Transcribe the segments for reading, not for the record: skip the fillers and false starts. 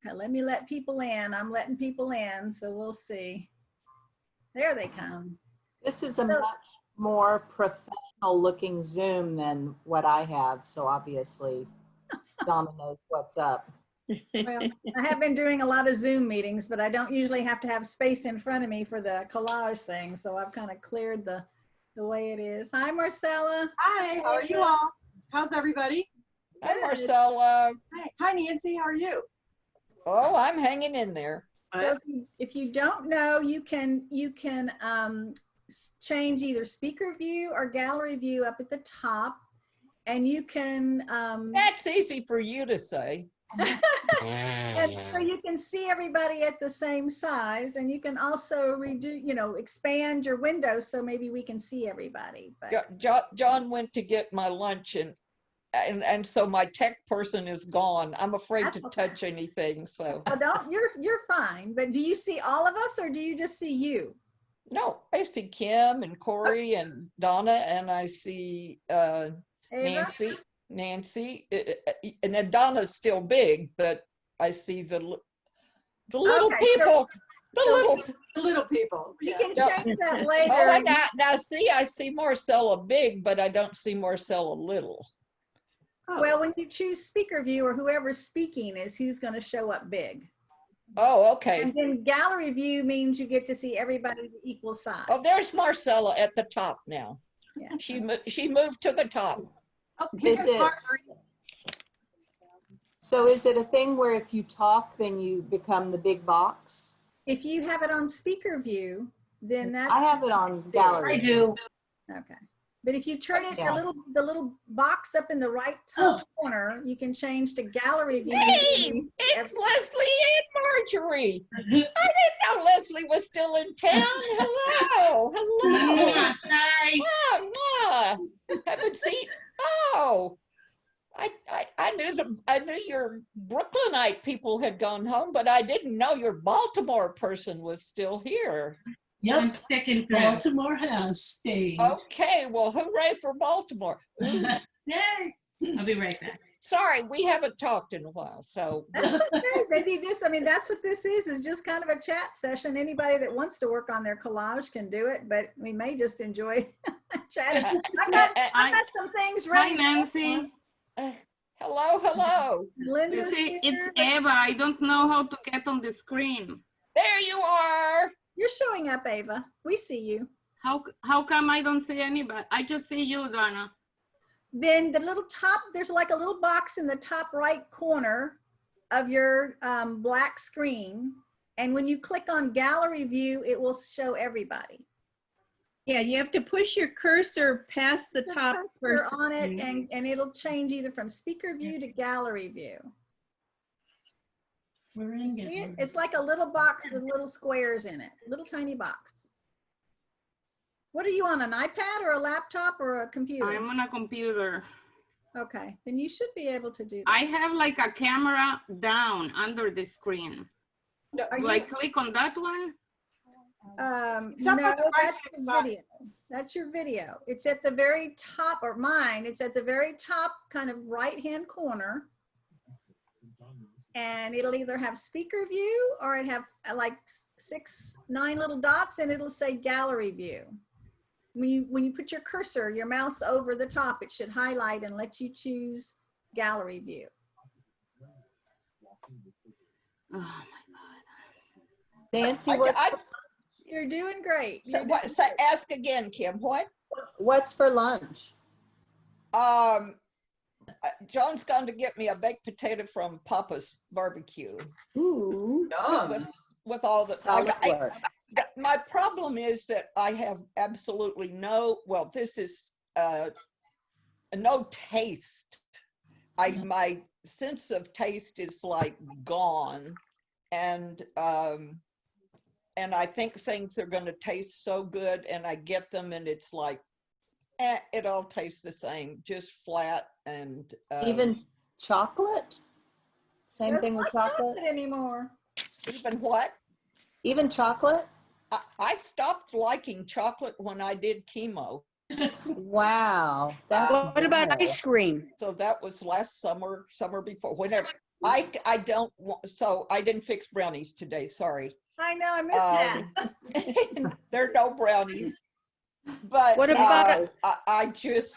Okay, let me let people in. I'm letting people in, so we'll see. There they come. This is a much more professional looking Zoom than what I have, so obviously Donna knows what's up. Well, I have been doing a lot of Zoom meetings, but I don't usually have to have space in front of me for the collage thing, so I've kind of cleared the way it is. Hi, Marcella. Hi, how are you all? How's everybody? Hi, Marcella. Hi, Nancy, how are you? Oh, I'm hanging in there. So if you don't know, you can change either speaker view or gallery view up at the top, and you can That's easy for you to say. and so you can see everybody at the same size, and you can also expand your window so maybe we can see everybody. But John went to get my lunch, and so my tech person is gone. I'm afraid to touch anything. So you're fine. But do you see all of us, or do you just see you? No, I see Kim and Corey and Donna, and I see Nancy, and then Donna's still big, but I see the little people, the little people. You can change that later. Oh, now see, I see Marcella big, but I don't see Marcella little. Oh. Well, when you choose speaker view, or whoever's speaking is who's going to show up big. Oh, okay. And then gallery view means you get to see everybody equal size. Oh, there's Marcella at the top now. Yeah. She moved to the top. Oh, So is it a thing where if you talk, then you become the big box? If you have it on speaker view, then that's. I have it on gallery. I do. Okay. But if you turn it, the little box up in the right top corner, you can change to gallery view. Hey, it's Leslie and Marjorie. I didn't know Leslie was still in town. Hello, hello. Hi. Haven't seen. Oh, I knew your Brooklynite people had gone home, but I didn't know your Baltimore person was still here. Yep. I'm sticking. Baltimore has stayed. Okay, well, hooray for Baltimore. Yay. I'll be right back. Sorry, we haven't talked in a while, so. Maybe that's what this is just kind of a chat session. Anybody that wants to work on their collage can do it, but we may just enjoy chatting. I've got some things ready. Hi, Nancy. Hello. Linda, it's Eva. I don't know how to get on the screen. There you are. You're showing up, Ava. We see you. How come I don't see anybody? I just see you, Donna. Then the little top, there's like a little box in the top right corner of your black screen. And when you click on gallery view, it will show everybody. Yeah, you have to push your cursor past the top cursor on it, and it'll change either from speaker view to gallery view. We're in it? It's like a little box with little squares in it, little tiny box. What are you on, an iPad or a laptop or a computer? I'm on a computer. Okay, then you should be able to do that. I have like a camera down under the screen. Do I click on that one? No, that's your video. That's your video. It's at the very top, or mine, it's at the very top kind of right-hand corner. And it'll either have speaker view or it have like 9 little dots, and it'll say gallery view. When you put your cursor, your mouse over the top, it should highlight and let you choose gallery view. Oh my God. Nancy, you're doing great. So ask again, Kim. What's for lunch? John's going to get me a baked potato from Papa's Barbecue. Ooh, with all the my problem is that I have absolutely this is no taste. My sense of taste is like gone, and I think things are going to taste so good, and I get them, and it's like, it all tastes the same, just flat. And even chocolate? Same thing with chocolate anymore. Even what? Even chocolate? I stopped liking chocolate when I did chemo. Wow, that's What about wild. ice cream? So that was last summer, summer before, whenever. I don't want, so I didn't fix brownies today, sorry. I know, I missed that. There are no brownies. But What about I just,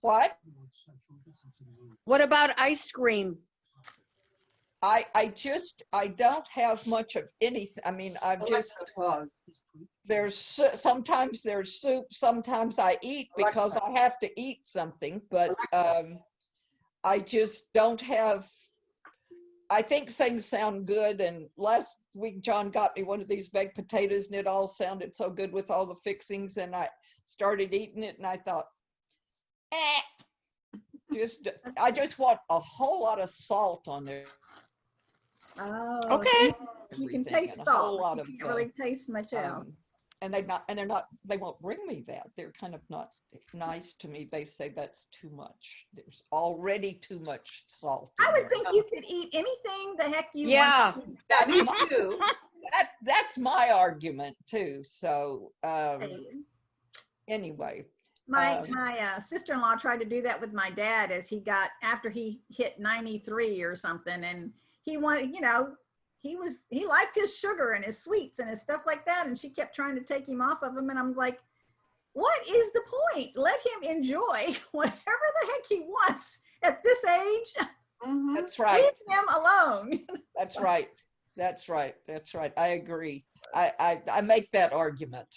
what? what about ice cream? I don't have much of anything. I mean, sometimes there's soup, sometimes I eat because I have to eat something, but I just don't have, I think things sound good. And last week, John got me one of these baked potatoes and it all sounded so good with all the fixings. And I started eating it and I thought, I just want a whole lot of salt on there. Oh, Okay. you can Everything, taste and a whole salt. lot You of, can't really taste much else. and they won't bring me that. They're kind of not nice to me. They say that's too much. There's already too much salt. I in would there. think you could eat anything the heck you Yeah. want. Yeah, me too. That's my argument too. So anyway, My sister-in-law tried to do that with my dad as after he hit 93 or something, and he wanted, he liked his sugar and his sweets and his stuff like that, and she kept trying to take him off of him, and I'm like, what is the point? Let him enjoy whatever the heck he wants at this age. Mhm. that's right. Leave him alone. That's right. That's right. That's right. I agree. I make that argument.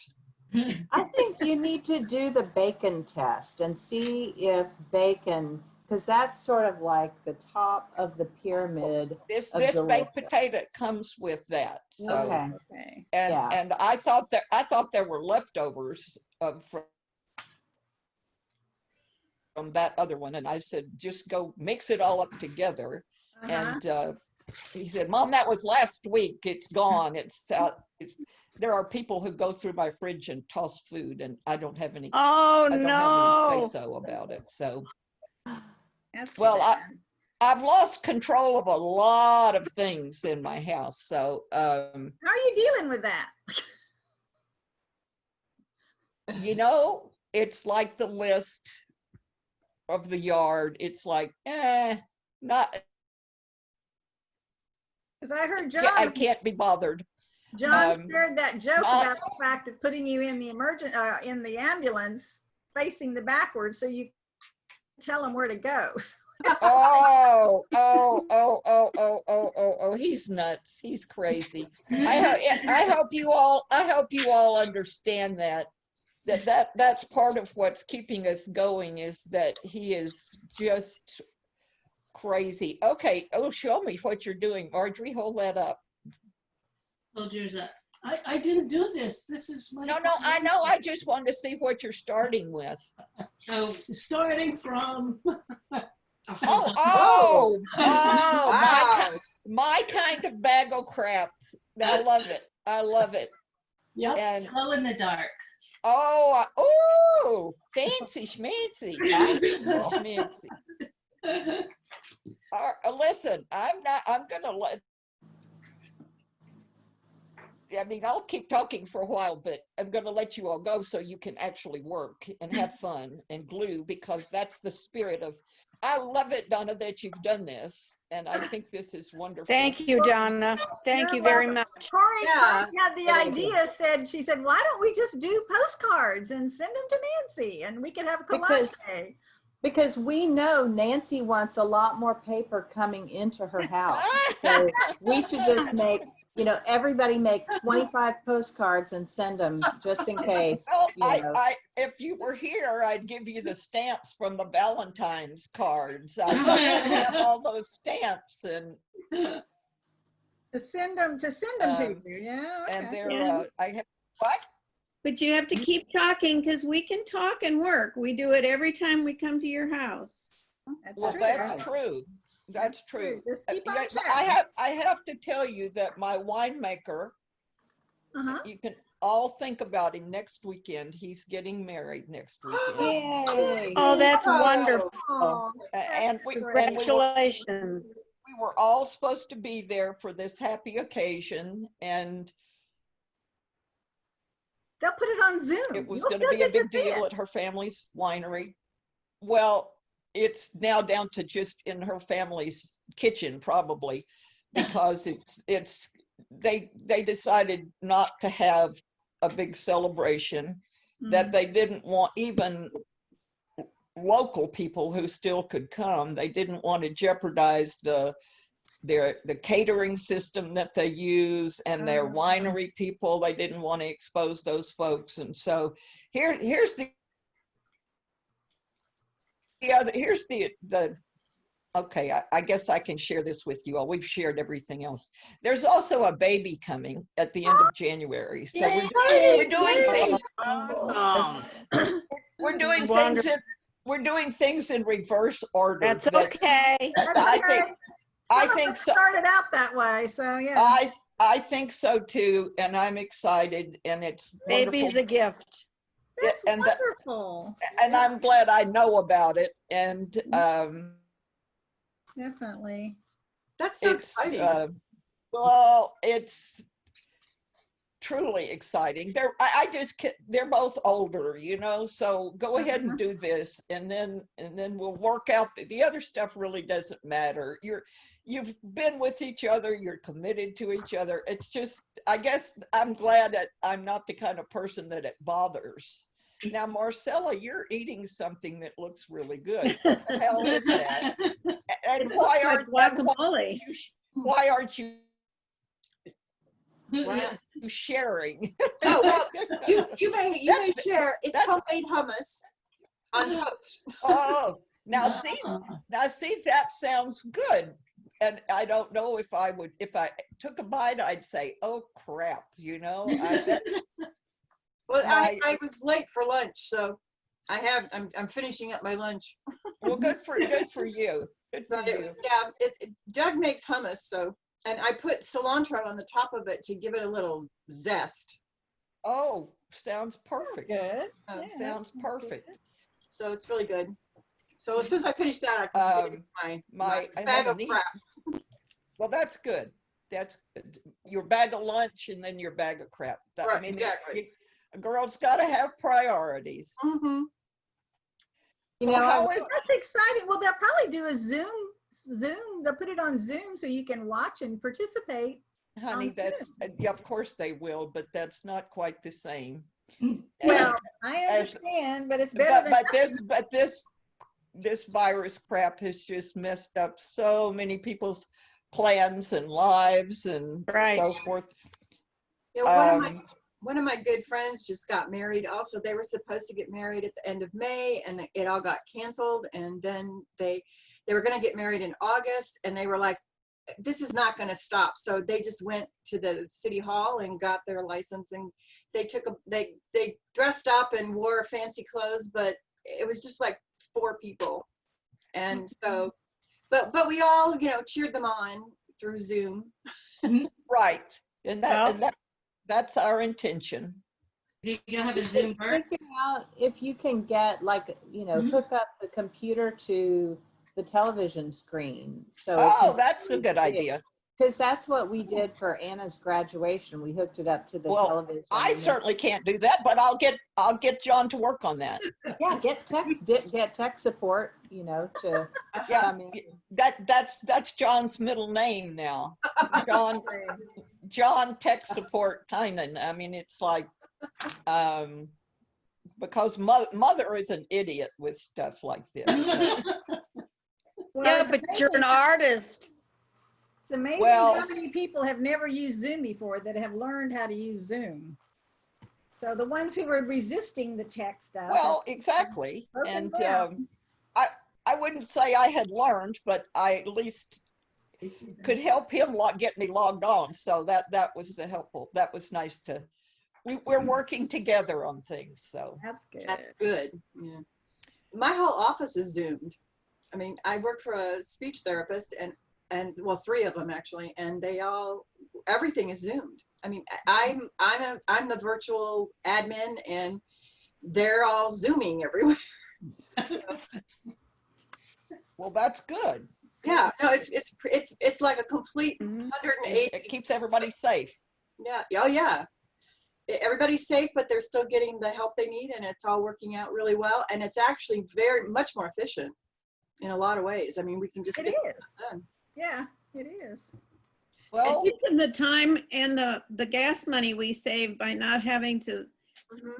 I think you need to do the bacon test and see if bacon, because that's sort of like the top of the pyramid. This Of baked delicious. potato comes with that. So Okay. Okay. Yeah. and I thought there were leftovers from that other one, and I said just go mix it all up together. And he said, Mom, that was last week. It's gone. There are people who go through my fridge and toss food, and I don't have any. Oh, I don't have any no. say so about it. So, That's too well, bad. I've lost control of a lot of things in my house. So, How are you dealing with that? it's like the list of the yard. It's like, not. Because I heard I John can't be bothered. shared that joke about the fact of putting you in the in the ambulance facing the backwards so you tell him where to go. Oh, he's nuts. He's crazy. I hope you all understand that's part of what's keeping us going, is that he is just crazy. Okay. Oh, show me what you're doing. Marjorie, hold that up. Hold yours up. I didn't do this. This is my. No, I know. I just wanted to see what you're starting with. Oh, starting from. Oh, Wow. my kind of bag of crap. I love it. I love it. Yep. And Glow in the dark. oh, fancy schmancy. Fancy schmancy. Listen, I'm gonna I'll keep talking for a while, but I'm gonna let you all go so you can actually work and have fun and glue, because that's the spirit of. I love it, Donna, that you've done this, and I think this is wonderful. Thank you, Donna. Thank you very much. Corey Yeah. had the idea, she said, why don't we just do postcards and send them to Nancy and we could have a collage day. Because we know Nancy wants a lot more paper coming into her house. So we should just make, everybody make 25 postcards and send them just in case. Well, if you were here, I'd give you the stamps from the Valentine's cards. I have all those stamps and To send them to you. Yeah. Okay. and they're Yeah. I have what? But you have to keep talking, because we can talk and work. We do it every time we come to your house. Well, that's true. That's true. Just keep on Yeah, track. I have to tell you that my winemaker, you can all think about him next weekend. He's getting married next weekend. Yay. Oh, that's wonderful. Oh, And we Congratulations. were all supposed to be there for this happy occasion, and They'll put it on Zoom. It was You'll going to still be a get to big see deal it. at her family's winery. Well, it's now down to just in her family's kitchen probably, because they decided not to have a big celebration, that they didn't want even local people who still could come. They didn't want to jeopardize the catering system that they use and their winery people. They didn't want to expose those folks. And so here's the okay, I guess I can share this with you all. We've shared everything else. There's also a baby coming at the end of January. So we're doing things. Awesome. We're doing things in reverse order. That's okay. I think so. Started out that way, so yeah. I think so too, and I'm excited, and it's Baby's wonderful. a gift. That's and wonderful. And I'm glad I know about it, and Definitely. That's so it's exciting. well, it's truly exciting. They're both older, you know, so go ahead and do this, and then we'll work out the other stuff. Really doesn't matter. You've been with each other, you're committed to each other. It's just, I guess I'm glad that I'm not the kind of person that it bothers. Now, Marcella, you're eating something that looks really good. What the hell is that? And why aren't you sharing? Oh, well, you may share. It's homemade hummus on toast. Oh, now see, that sounds good. And I don't know if I took a bite, I'd say, oh crap, you know. Well, I was late for lunch, so I'm finishing up my lunch. Well, good for you. Good for you. Doug makes hummus, so, and I put cilantro on the top of it to give it a little zest. Oh, sounds perfect. Good. Sounds perfect. So it's really good. So as soon as I finish that, I can get my bag of crap. Well, that's good. That's good. Your bag of lunch and then your bag of crap. Right, I mean, exactly. a girl's got to have priorities. Mm-hmm. So that's exciting. Well, they'll probably do a Zoom. They'll put it on Zoom so you can watch and participate. Honey, of course they will, but that's not quite the same. Well, I understand, but it's better than but this virus crap has just messed up so many people's plans and lives and so forth. Yeah, one of my good friends just got married. Also, they were supposed to get married at the end of May, and it all got canceled. And then they were going to get married in August, and they were like, "This is not going to stop." So they just went to the city hall and got their license, and they dressed up and wore fancy clothes, but it was just like 4 people. And so, but we all, cheered them on through Zoom. Right. And that's our intention. You gonna have a Zoom birth? Figure out if you can get hook up the computer to the television screen. So that's a good idea. Because that's what we did for Anna's graduation. We hooked it up to the television. I certainly can't do that, but I'll get John to work on that. Yeah, get tech support, to come in. That's John's middle name now. John Tech Support Tynan. I mean, it's like because mother is an idiot with stuff like this. Yeah, but you're an artist. It's amazing how many people have never used Zoom before that have learned how to use Zoom. So the ones who were resisting the tech stuff. Well, exactly. And I wouldn't say I had learned, but I at least could help him get me logged on. So that was that was nice to, we're working together on things. So that's good. That's good. Yeah. My whole office is Zoomed. I mean, I work for a speech therapist and well, 3 of them actually, and everything is Zoomed. I mean, I'm the virtual admin, and they're all Zooming everywhere. So. Well, that's good. Yeah, no, it's like a complete 180. It keeps everybody safe. Yeah. Oh yeah. everybody's safe, but they're still getting the help they need, and it's all working out really well. And it's actually very much more efficient in a lot of ways. I mean, we can just It get is. stuff done. Yeah, it is. Well, And the time and the gas money we save by not having to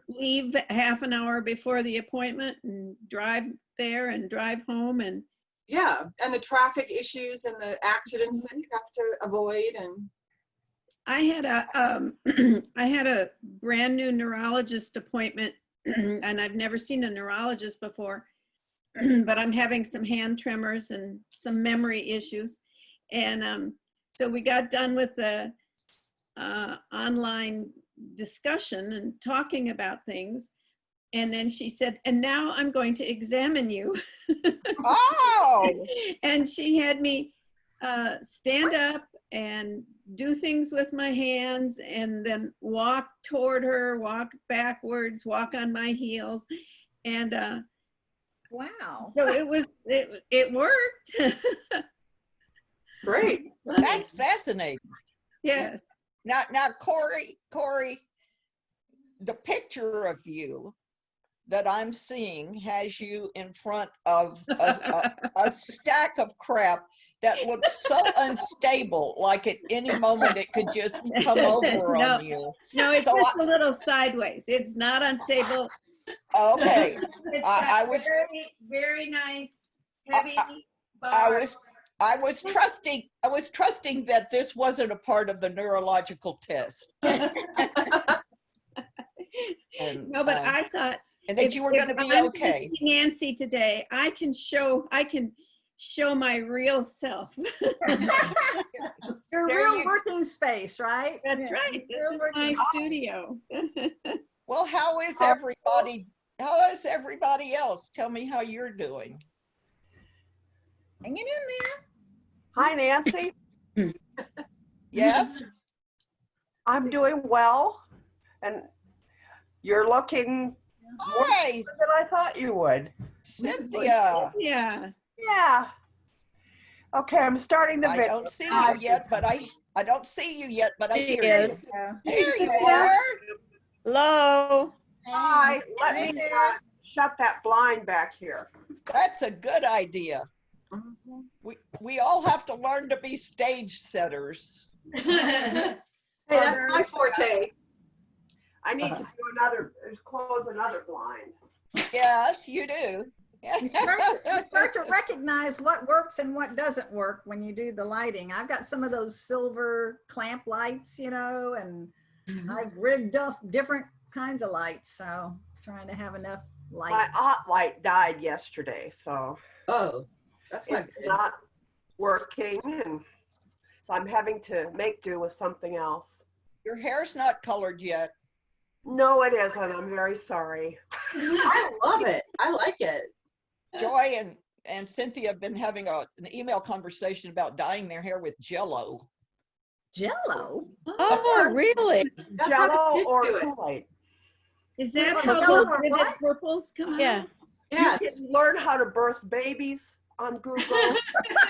leave half an hour before the appointment and drive there and drive home. And Yeah, and the traffic issues and the accidents that you have to avoid. And I had I had a brand new neurologist appointment and I've never seen a neurologist before, but I'm having some hand tremors and some memory issues. And so we got done with the online discussion and talking about things. And then she said, and now I'm going to examine you. oh, And she had me stand up and do things with my hands and then walk toward her, walk backwards, walk on my heels. And Wow. so it worked. great. that's fascinating. Yes. Now, Corey, the picture of you that I'm seeing has you in front of a stack of crap that looks so unstable, like at any moment it could just come over No. on you. No, it's So just a little sideways. It's not unstable. Okay, It's I got was- very, very nice, heavy I bars. was trusting that this wasn't a part of the neurological test. And, No, but I thought and that if- you were if going to be I'm okay. visiting Nancy today, I can show my real self. Your There real you- working space, right? That's Yeah, right. This real is working my studio. Well, how is everybody? How is everybody else? Tell me how you're doing. Hanging in there. Hi, Nancy. Yes? I'm doing well, and you're looking more Hi, than I thought you would. Cynthia. Yeah. Yeah. Okay, I'm starting the I video. don't see you yet, but I don't see you yet, but I She hear you. is. Yeah. There you are. Hello. Hi, let Hey me there. shut that blind back here. That's a good idea. We all have to learn to be stage setters. Hey, that's my forte. I need to close another blind. Yes, you do. You start to recognize what works and what doesn't work when you do the lighting. I've got some of those silver clamp lights, and I've rigged up different kinds of lights. So trying to have enough light. My hot light died yesterday, so Oh, that's not it's good. not working, and so I'm having to make do with something else. Your hair's not colored yet. No, it isn't. I'm very sorry. I love it. I like it. Joy and Cynthia have been having an email conversation about dyeing their hair with Jell-O. Jello. Oh, really? That's how the Jello kids or do it. Kool-Aid. Is that What, how Jello those or vivid what? purples come out? Yeah. Yes. You can learn how to birth babies on Google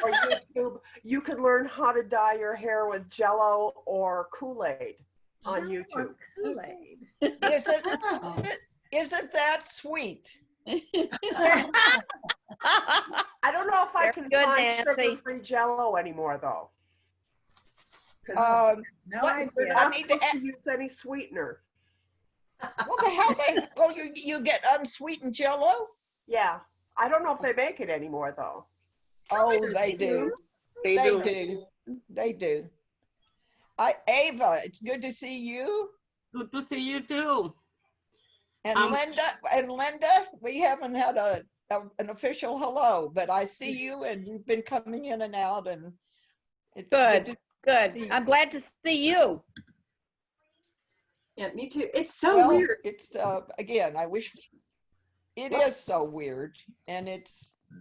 or YouTube. You can learn how to dye your hair with Jello or Kool-Aid on Jello or YouTube. Kool-Aid. Isn't that sweet? I don't know if I Very can good, find Nancy. sugar-free Jello anymore, though. 'Cause No What- idea. we're I not need to supposed to use any sweetener. Well, the hell you get unsweetened Jell-O? Yeah, I don't know if they make it anymore, though. Oh, they do. They They do. do. They do. Ava, it's good to see you. Good to see you too. And Um, Linda, we haven't had an official hello, but I see you and you've been coming in and out, and it's Good. to- Good. I'm glad to see you. Yeah, me too. It's so well, weird. it's again, I wish it is so weird, and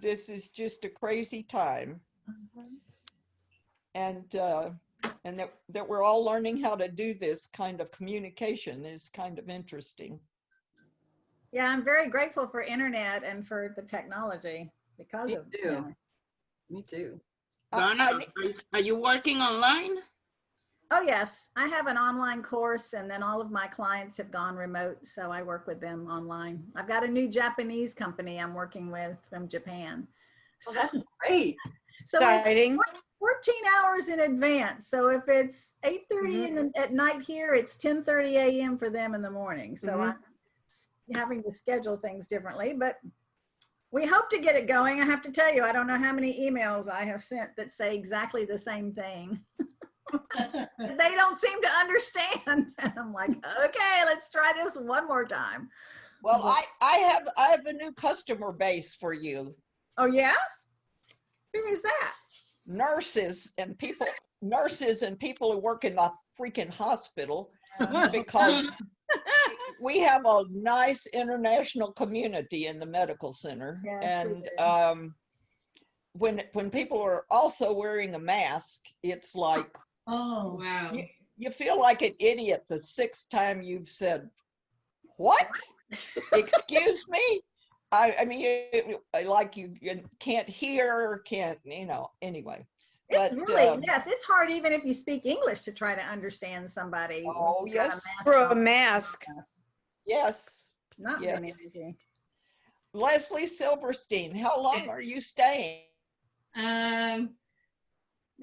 this is just a crazy time, and that we're all learning how to do this kind of communication is kind of interesting. Yeah, I'm very grateful for internet and for the technology because Me of too. Me too. Donna, are you working online? Oh, yes. I have an online course, and then all of my clients have gone remote, so I work with them online. I've got a new Japanese company I'm working with from Japan. Well, that's great. So it's Exciting. 14 hours in advance. So if it's 8:30 at night here, it's 10:30 a.m. for them in the morning. So I'm having to schedule things differently, but we hope to get it going. I have to tell you, I don't know how many emails I have sent that say exactly the same thing. They don't seem to understand. And I'm like, okay, let's try this one more time. Well, I have a new customer base for you. Oh yeah? Who is that? Nurses and people who work in the freaking hospital, because we have a nice international community in the medical center. Yes, we And when people are also wearing a mask, it's like, Oh, Wow. you feel like an idiot the sixth time you've said, what? Excuse me? I mean, you can't hear, can't, anyway. It's But, really, yes, it's hard even if you speak English to try to understand somebody. Oh, when you've got a yes. mask For a on. mask. Yes. Not Yes. very easy. Leslie Silverstein, how long are you staying?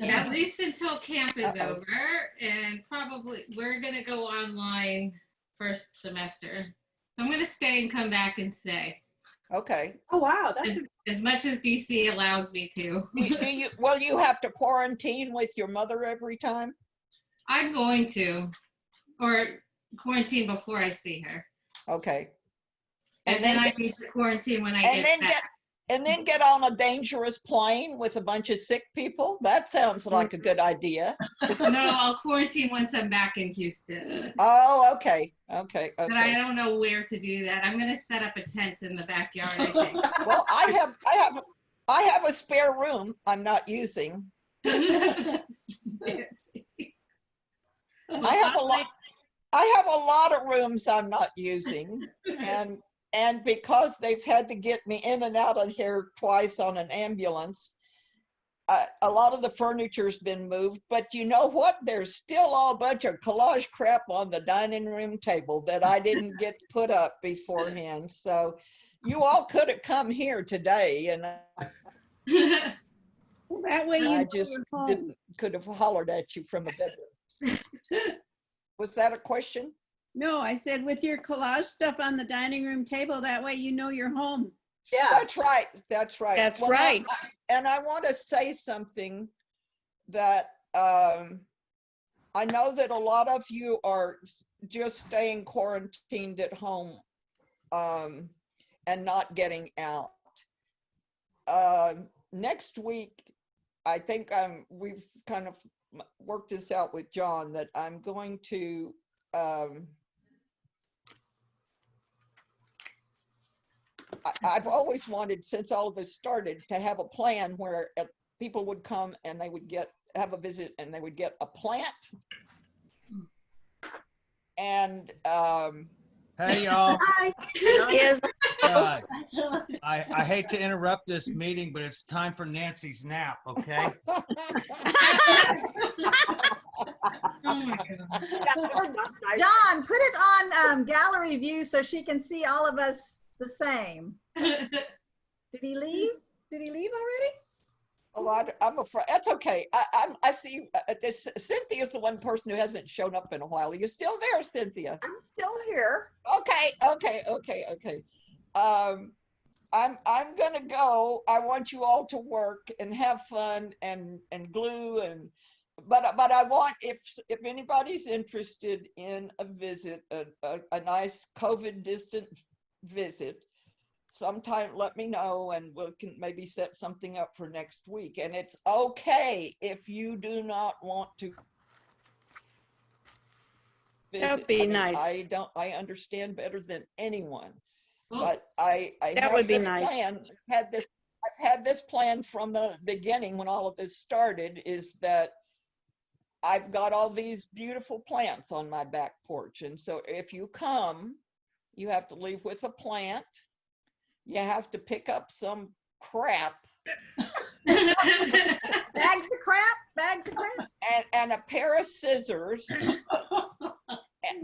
At least until camp is Uh-oh. over, and probably we're gonna go online first semester. So I'm gonna stay and come back and stay Okay. Oh, wow. That's as much as DC allows me to. Will you have to quarantine with your mother every time? I'm going to, or quarantine before I see her, Okay. and then I need to quarantine when I get back. And then get on a dangerous plane with a bunch of sick people? That sounds like a good idea. No, I'll quarantine once I'm back in Houston. Oh, okay. Okay. But I Okay. don't know where to do that. I'm gonna set up a tent in the backyard, I think. Well, I have a spare room I'm not using. I have a lot of rooms I'm not using, and because they've had to get me in and out of here twice on an ambulance, a lot of the furniture's been moved. But you know what? There's still a bunch of collage crap on the dining room table that I didn't get put up beforehand. So you all could have come here today, and Well, that way you I know just you're home. could have hollered at you from a bedroom. Was that a question? No, I said with your collage stuff on the dining room table, that way you know you're home. yeah. That's right. That's right. That's Well, right. And I want to say something that I know that a lot of you are just staying quarantined at home and not getting out. Next week, I think we've kind of worked this out with John that I'm going to I've always wanted, since all of this started, to have a plan where people would come and they would have a visit and they would get a plant. And Hey, y'all. Hi. Yes. I hate to interrupt this meeting, but it's time for Nancy's nap, okay? Oh my God. Nice. John, put it on gallery view so she can see all of us the same. Did he leave? Did he leave already? Oh, I'm afraid. That's okay. I see. Cynthia's the one person who hasn't shown up in a while. Are you still there, Cynthia? I'm still here. Okay. I'm gonna go. I want you all to work and have fun and glue but I want, if anybody's interested in a visit, a nice COVID distant visit, sometime let me know and we can maybe set something up for next week. And it's okay if you do not want to visit. That'd be nice. I understand better than anyone. Well, But I That have would be this nice. plan. I've had this plan from the beginning when all of this started, is that I've got all these beautiful plants on my back porch. And so if you come, you have to leave with a plant. You have to pick up some crap. Bags of crap? Bags of crap? and a pair of scissors.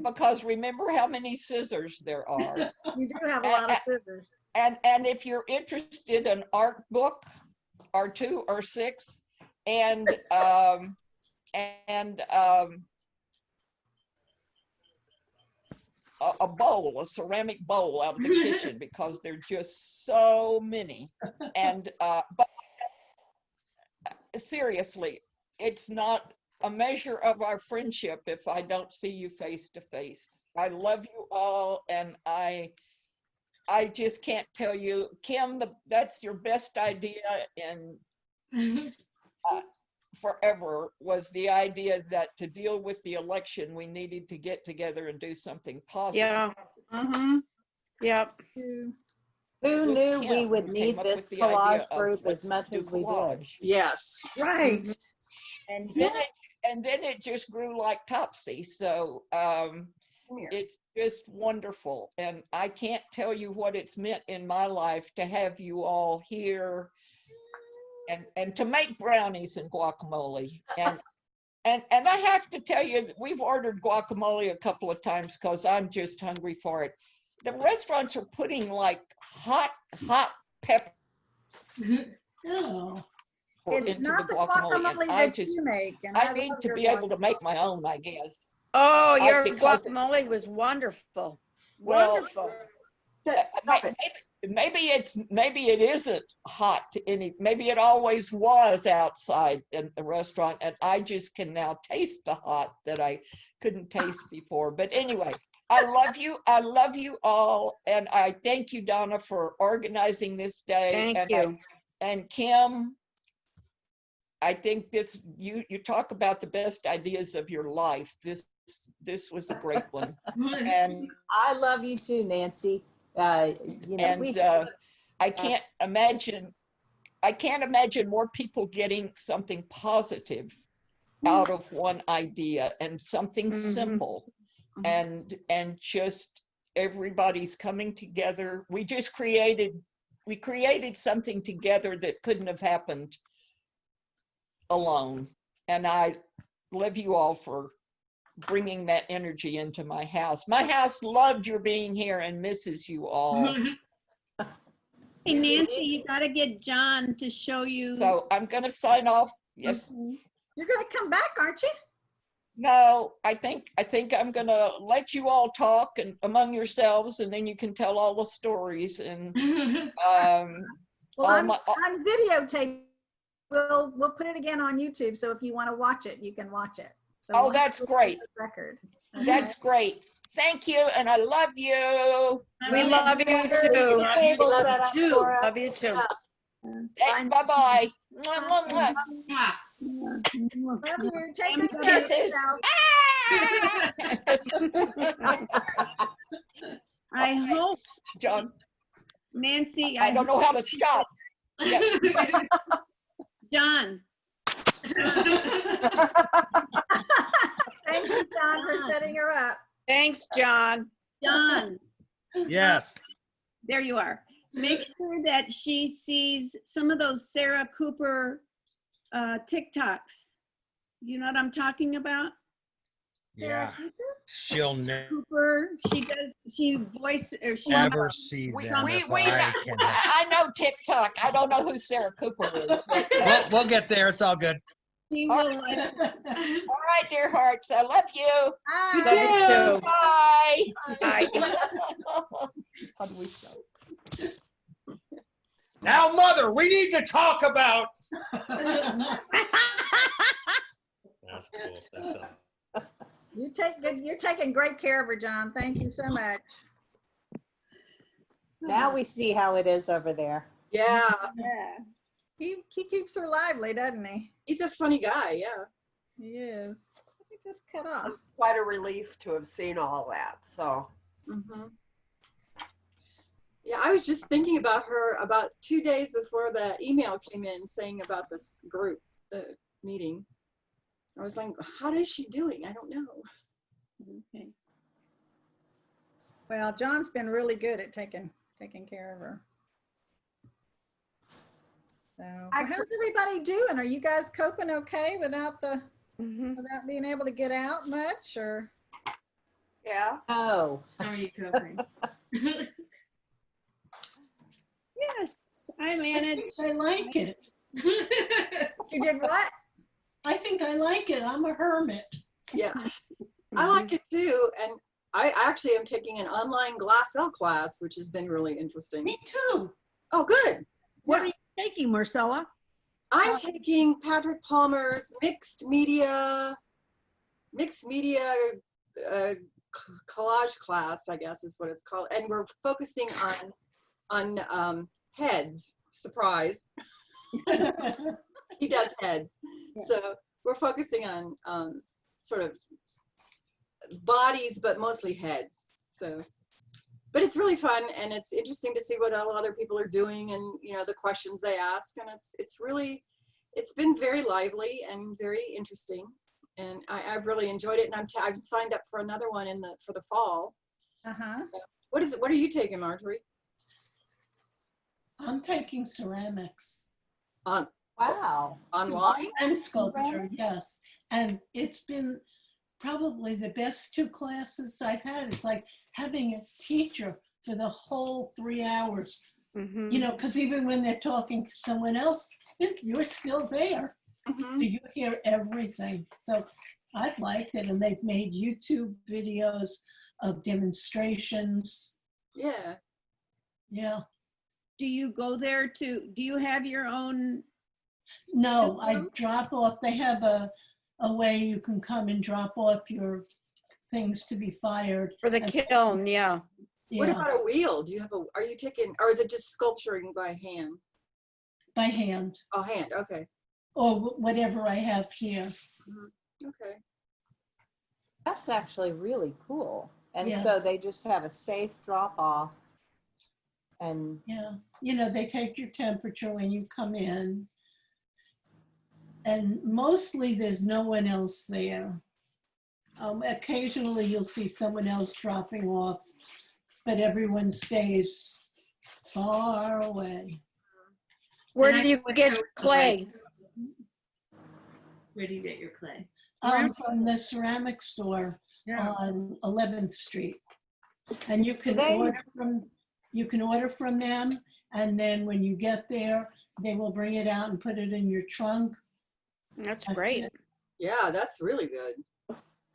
Because remember how many scissors there are. You do have a lot of scissors. And if you're interested, an art book or 2 or 6, and a bowl, a ceramic bowl out of the kitchen, because there are just so many. And but seriously, it's not a measure of our friendship if I don't see you face to face. I love you all, and I just can't tell you, Kim, that's your best idea in forever, was the idea that to deal with the election, we needed to get together and do something positive. Yeah. Mm-hmm. Yep. Who It was knew we Kim would who need came up this with the idea collage of, group let's as much do as we did? collage. Yes. Right. And then it just grew like Topsy. So it's just wonderful. And I can't tell you what it's meant in my life to have you all here and to make brownies and guacamole. And I have to tell you that we've ordered guacamole a couple of times because I'm just hungry for it. The restaurants are putting like hot pepper Oh. It's into not the the guacamole. And I that just, you make. And I need love to your be able to make guacamole. my own, I guess. Oh, your because- guacamole was wonderful. Well, Wonderful. Stop it. maybe it isn't hot maybe it always was outside in the restaurant, and I just can now taste the hot that I couldn't taste before. But anyway, I love you all, and I thank you, Donna, for organizing this day. Thank you. And Kim, I think you talk about the best ideas of your life. This was a great one. And I love you too, Nancy. You know, I can't imagine more people getting something positive out of one idea, and something simple, and just everybody's coming together. We created something together that couldn't have happened alone. And I love you all for bringing that energy into my house. My house loved your being here and misses you all. Hey, Nancy, you gotta get John to show you. So I'm going to sign off. Yes. You're going to come back, aren't you? No, I think I'm going to let you all talk and among yourselves, and then you can tell all the stories. And Well, I'm videotaping. We'll put it again on YouTube. So if you want to watch it, you can watch it. So oh, that's great. Record. That's great. Thank you, and I love you. We love you too. table set up for us. Love you too. Bye-bye. Mwah, mwah, mwah. Love you. Take good care of Kisses. yourself. I hope, John, Nancy, I don't know how to stop. Yeah. John, Thank you, John, for setting her up. Thanks, John. John, Yes. there you are. Make sure that she sees some of those Sarah Cooper TikToks. You know what I'm talking about? Yeah. She'll Cooper, she voice, or she never see them if I can. I know TikTok. I don't know who Sarah Cooper is. But, We'll get there. It's all good. She All will like, all right, dear hearts. I love you. Bye. Love you too. Bye. Bye. How do we start? Now, Mother, we need to talk about. That's cool. That's You're taking great care of her, John. Thank you so much. Now we see how it is over there. Yeah. Yeah. He keeps her lively, doesn't he? He's a funny guy. Yeah. He is. He just cut off. It's quite a relief to have seen all that. So Yeah, I was just thinking about her about 2 days before the email came in saying about this group, the meeting. I was like, how is she doing? I don't know. okay. Well, John's been really good at taking care of her. So, well, how's everybody doing? Are you guys coping okay without the Mhm. without being able to get out much, or? Yeah. Oh, How are you coping? Yes, I managed. I like it. You did what? I think I like it. I'm a hermit. Yeah, I like it too. And I actually am taking an online Glassell class, which has been really interesting. Me too. Oh, good. What Yeah. are you taking, Marcella? I'm taking Patrick Palmer's mixed media collage class, I guess is what it's called. And we're focusing on heads. Surprise. He does heads. So we're focusing on sort of bodies, but mostly heads. So, but it's really fun, and it's interesting to see what all other people are doing, and you know the questions they ask, and it's been very lively and very interesting, and I've really enjoyed it, and I've signed up for another one for the fall. What is it? What are you taking, Marjorie? I'm taking ceramics. wow. Online? And sculpture, yes. And it's been probably the best 2 classes I've had. It's like having a teacher for the whole 3 hours. Mhm. You know, because even when they're talking to someone else, you're still there. Mm-hmm. You hear everything. So I've liked it. And they've made YouTube videos of demonstrations. Yeah. Yeah. Do you go there do you have your own? No, I drop off. They have a way you can come and drop off your things to be fired. For the kiln, yeah. What Yeah, about a wheel? Do you have are you taking, or is it just sculpturing by hand? by hand. Oh, hand, okay. Or whatever I have here. Okay. That's actually really cool. And Yeah. so they just have a safe drop off. And Yeah, you know, they take your temperature when you come in. And mostly there's no one else there. Occasionally you'll see someone else dropping off, but everyone stays far away. Where And do you I get know your clay? Where do you get your clay? From the ceramic store on 11th Street. And you can order from them, and then when you get there, they will bring it out and put it in your trunk. That's That's great. it. Yeah, that's really good.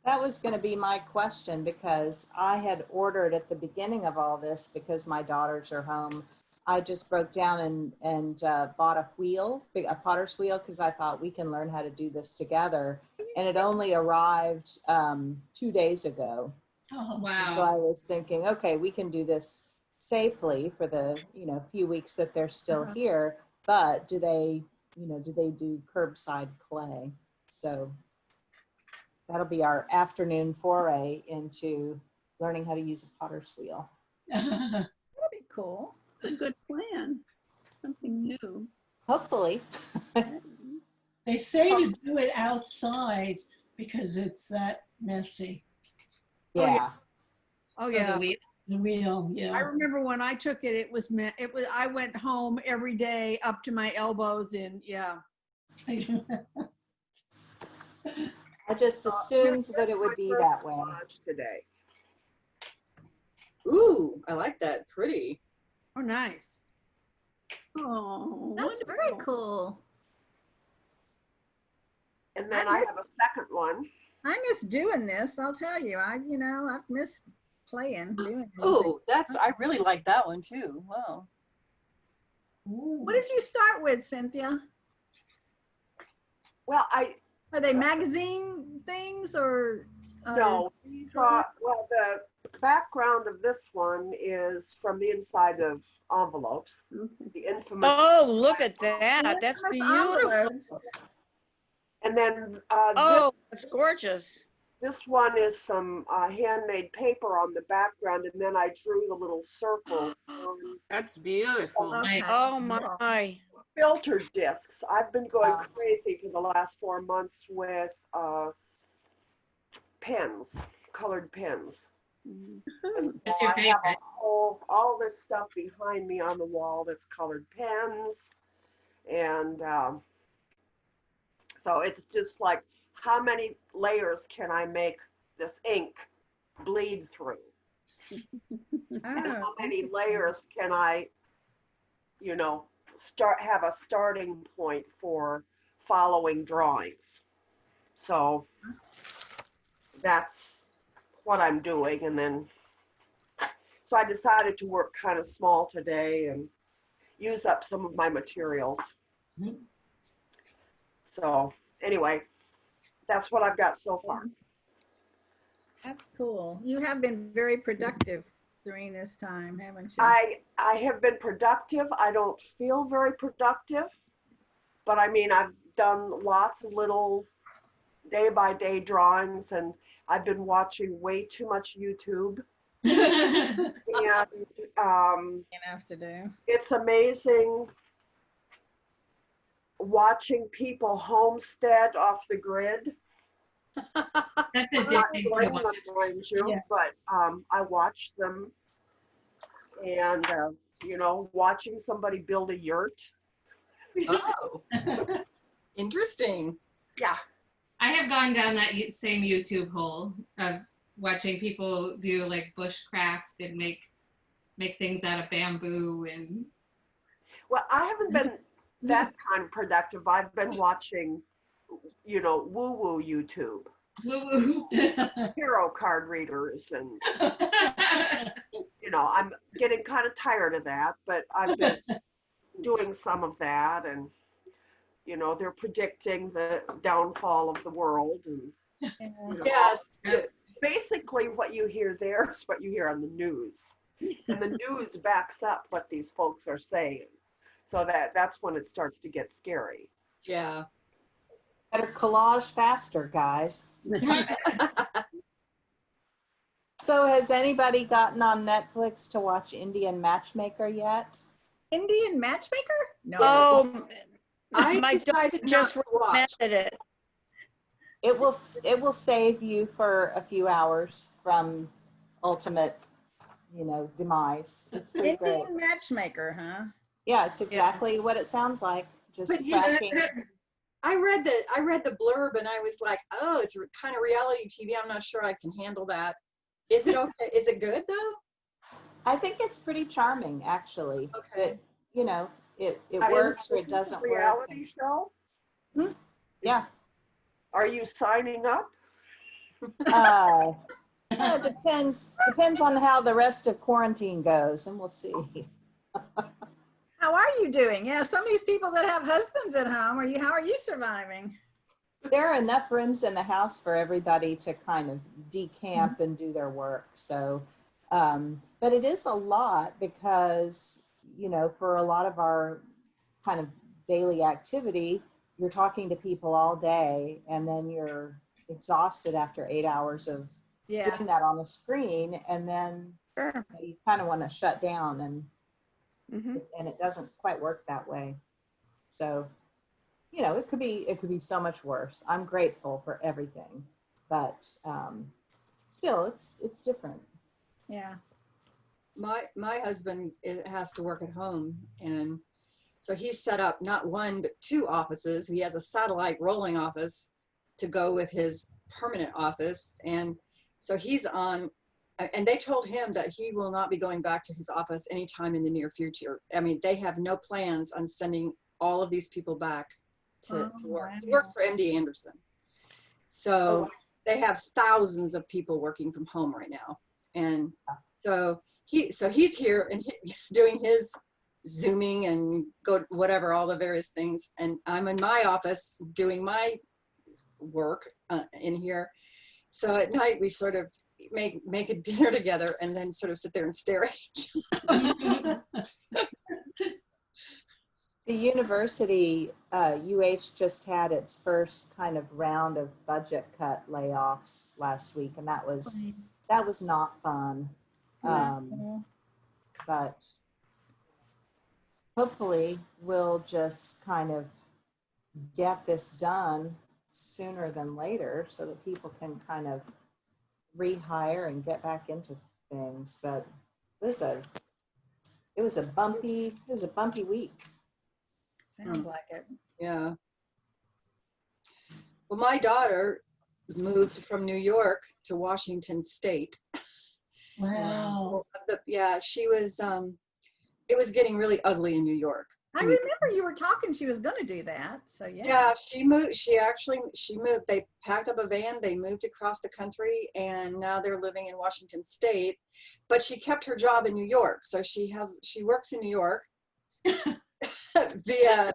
that was going to be my question, because I had ordered at the beginning of all this, because my daughters are home. I just broke down and bought a potter's wheel, because I thought we can learn how to do this together. And it only arrived 2 days ago. Oh, Wow. So I was thinking, okay, we can do this safely for the few weeks that they're still here. But do they do curbside clay? So that'll be our afternoon foray into learning how to use a potter's wheel. That'd be cool. It's a good plan. Something new. Hopefully. They say to do it outside because it's that messy. Yeah. Oh Oh, yeah. the wheel. The wheel, I yeah. remember when I took it, it was I went home every day up to my elbows in, yeah. I just assumed that it would be that way. Collage today. Ooh, I like that. Pretty. Oh, nice. Oh, That's very cool. And then I have a second one. I miss doing this. I'll tell you. I've missed playing, doing it. Oh, I really like that one too. Wow. What did you start with, Cynthia? Well, Are they magazine things or? no, well, the background of this one is from the inside of envelopes. The infamous. Oh, look at that. That's beautiful. Envelopes. And then Oh, it's gorgeous. this one is some handmade paper on the background, and then I drew the little circle on That's beautiful. Okay. Oh my. filtered discs. I've been going crazy for the last 4 months with pens, colored pens. And That's your I have favorite. all this stuff behind me on the wall that's colored pens. And so it's just like how many layers can I make this ink bleed through? And Oh, how many interesting. layers can I, you know, have a starting point for following drawings? So that's what I'm doing. And then, so I decided to work kind of small today and use up some of my materials. Mhm. So anyway, that's what I've got so far. That's cool. You have been very productive during this time, haven't you? I have been productive. I don't feel very productive, but I mean, I've done lots of little day by day drawings, and I've been watching way too much YouTube. And Enough to do. it's amazing watching people homestead off the grid. That's I'm not addicting joining to them, watch. mind you, Yeah. but I watch them, and you know, watching somebody build a yurt. Oh, interesting. Yeah, I have gone down that same YouTube hole of watching people do like bushcraft and make things out of bamboo and well, I haven't been that kind of productive. I've been watching, you know, woo-woo YouTube, woo woo. hero card readers, and you know, I'm getting kind of tired of that, but I've been doing some of that, and you know, they're predicting the downfall of the world, and you know, Yes. basically what you hear there is what you hear on the news, and the news backs up what these folks are saying, so that's when it starts to get scary. Yeah. Better collage faster, guys. So has anybody gotten on Netflix to watch Indian Matchmaker yet? Indian matchmaker? No. Oh, I my daughter decided not just to watch. recommended it. It will save you for a few hours from ultimate, you know, demise. It's pretty great. Indian matchmaker, huh? Yeah, it's exactly what it sounds like. Just But you know, tracking. I read the blurb and I was like, oh, it's kind of reality TV. I'm not sure I can handle that. Is it okay? Is it good though? I think it's pretty charming, actually. Okay. It, you know, it Now, works or is it this a doesn't work. reality show? Yeah. Are you signing up? It depends on how the rest of quarantine goes, and we'll see. How are you doing? Yeah, some of these people that have husbands at home, how are you surviving? There are enough rooms in the house for everybody to kind of decamp and do their work. So, but it is a lot because, you know, for a lot of our kind of daily activity, you're talking to people all day and then you're exhausted after 8 hours of Yes. doing that on a screen. And then Sure. you kind of want to shut down, and Mhm. it doesn't quite work that way. So, you know, it could be so much worse. I'm grateful for everything, but still, it's different. Yeah. My husband has to work at home, and so he's set up not one but two offices. He has a satellite rolling office to go with his permanent office, and so he's on. And they told him that he will not be going back to his office anytime in the near future. I mean, they have no plans on sending all of these people back to work. He works for MD Anderson. So they have thousands of people working from home right now. And so he's here and he's doing his Zooming and whatever, all the various things. And I'm in my office doing my work in here. So at night we sort of make a dinner together and then sort of sit there and stare at each other. The university, UH, just had its first kind of round of budget cut layoffs last week, and that was not fun. But hopefully we'll just kind of get this done sooner than later so that people can kind of rehire and get back into things. But it was a bumpy week. Sounds like it. Yeah. Well, my daughter moved from New York to Washington State. Wow. Yeah, she was, it was getting really ugly in New York. I remember you were talking, she was gonna do that, so yeah. Yeah, she moved, she moved, they packed up a van, they moved across the country, and now they're living in Washington State, but she kept her job in New York. So she works in New York via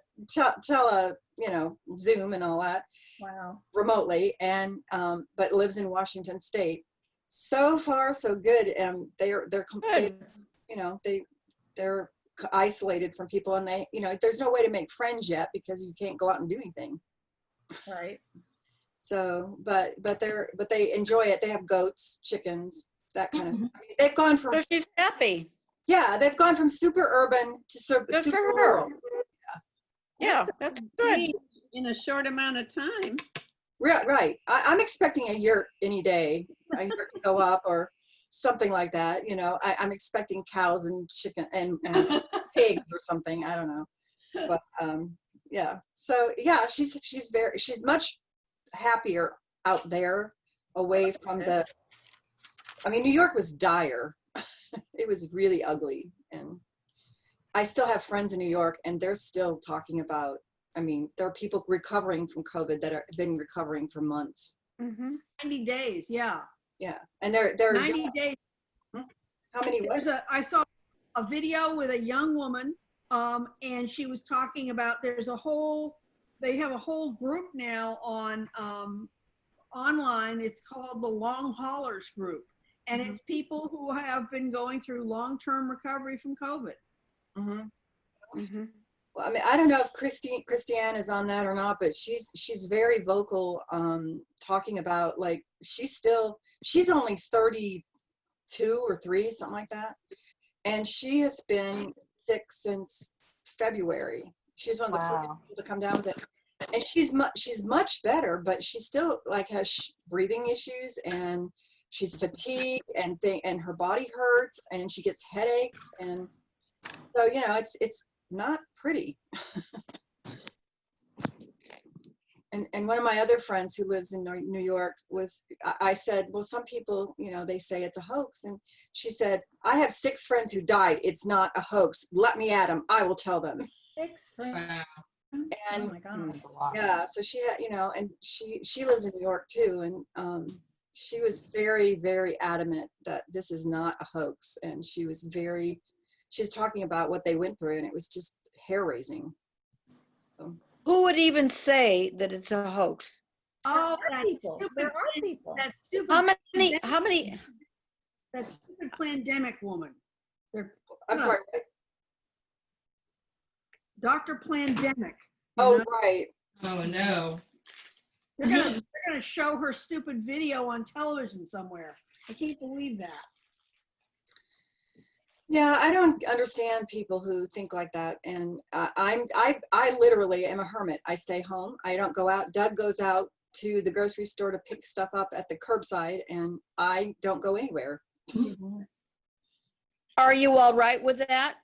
Zoom and all that. Wow. Remotely, and but lives in Washington State. So far, so good. They're isolated from people, and there's no way to make friends yet because you can't go out and do anything. Right. So, but they enjoy it. They have goats, chickens, that kind of. I mean, they've gone from. So she's happy. Yeah, they've gone from super urban to super Good for her. rural. Yeah, that's good. In a short amount of time. Right. I'm expecting a year any day. A year to go up or something like that. I'm expecting cows and chicken and pigs or something. I don't know. But yeah. So yeah, she's much happier out there, away from the. I mean, New York was dire. It was really ugly, and I still have friends in New York, and they're still talking about. I mean, there are people recovering from COVID that have been recovering for months. 90 days, yeah. Yeah, and they're 90 days. How many? I saw a video with a young woman, and she was talking about they have a whole group now on online. It's called the Long Haulers Group, and it's people who have been going through long-term recovery from COVID. Well, I mean, I don't know if Christiane is on that or not, but she's very vocal, talking about, like, she's only 32 or 3, something like that, and she has been sick since February. She's one of the first people to come down with it, and she's much better, but she still has breathing issues, and she's fatigued, and her body hurts, and she gets headaches, and so it's not pretty. And one of my other friends who lives in New York I said, well, some people, they say it's a hoax. And she said, I have 6 friends who died. It's not a hoax. Let me at them. I will tell them. 6 friends. Wow. And oh my God. yeah, so she had, and she lives in New York too. And she was very, very adamant that this is not a hoax. And she's talking about what they went through, and it was just hair raising. So. Who would even say that it's a hoax? Oh, There are people. That stupid. How many? That stupid pandemic woman. I'm sorry. Dr. Plandemic. Oh, right. Oh no. They're gonna show her stupid video on television somewhere. I can't believe that. Yeah, I don't understand people who think like that. And I literally am a hermit. I stay home. I don't go out. Doug goes out to the grocery store to pick stuff up at the curbside, and I don't go anywhere. Are you all right with that?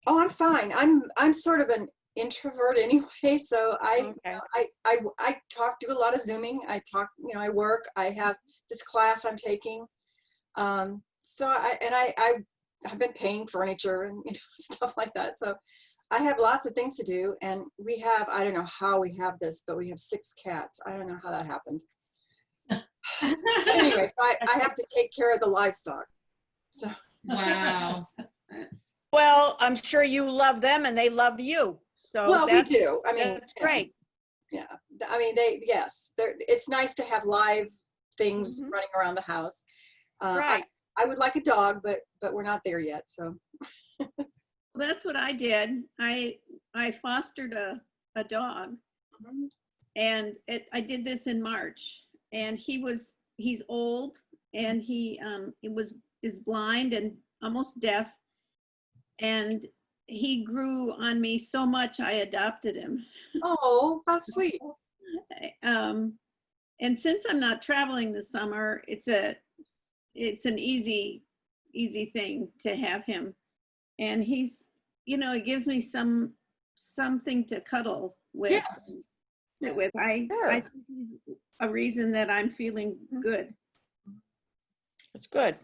Oh, I'm fine. I'm sort of an introvert anyway, so I do a lot of Zooming. I work. I have this class I'm taking. I've been painting furniture and stuff like that. So I have lots of things to do, and I don't know how we have this, but we have 6 cats. I don't know how that happened. But anyway, so I have to take care of the livestock. So. Wow. Well, I'm sure you love them and they love you. So we do. I mean, that's great. Yeah. I mean, it's nice to have live things running around the house. Right. I would like a dog, but we're not there yet. So. That's what I did. I fostered a dog, and I did this in March. And he's old, and he is blind and almost deaf, and he grew on me so much I adopted him. Oh, how sweet. And since I'm not traveling this summer, it's an easy thing to have him. And he's, it gives me something to cuddle with. Yes. Sit with. I think a reason that I'm feeling good. That's good.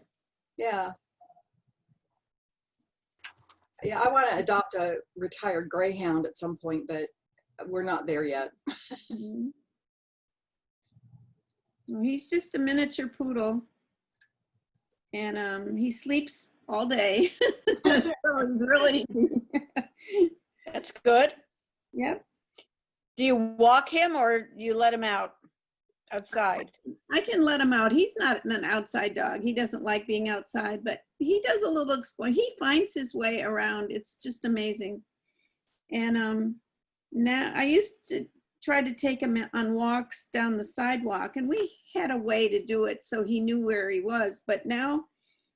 Yeah. Yeah, I want to adopt a retired greyhound at some point, but we're not there yet. Mhm. Well, he's just a miniature poodle. And he sleeps all day. So it's really easy. That's good. Yep. Do you walk him or you let him out outside? I can let him out. He's not an outside dog. He doesn't like being outside, but he does a little exploring. He finds his way around. It's just amazing. And now I used to try to take him on walks down the sidewalk, and we had a way to do it so he knew where he was. But now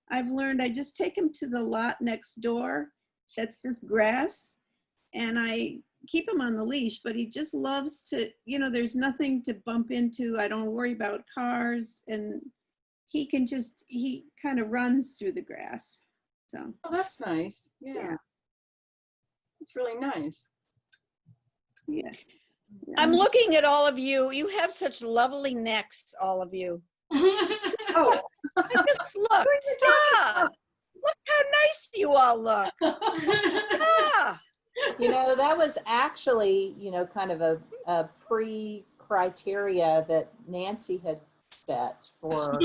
I've learned I just take him to the lot next door. That's just grass. And I keep him on the leash, but he just loves to, there's nothing to bump into. I don't worry about cars, and he kind of runs through the grass. So. Oh, that's nice. Yeah. It's really nice. Yes. I'm looking at all of you. You have such lovely necks, all of you. Oh, Just look. Yeah. Look how nice you all look. Yeah. That was actually, kind of a pre-criteria that Nancy had set for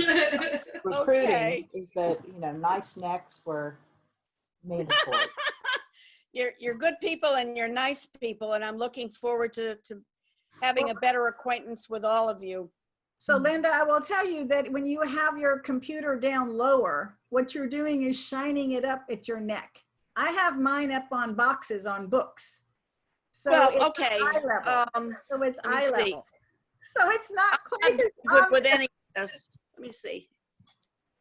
recruiting, Okay. is that, nice necks were mandatory. You're good people and you're nice people, and I'm looking forward to having a better acquaintance with all of you. So Linda, I will tell you that when you have your computer down lower, what you're doing is shining it up at your neck. I have mine up on boxes on books. So Well, it's okay. eye level. So it's let me eye see. level. So it's not I'm quite good as with any of this. Let me see.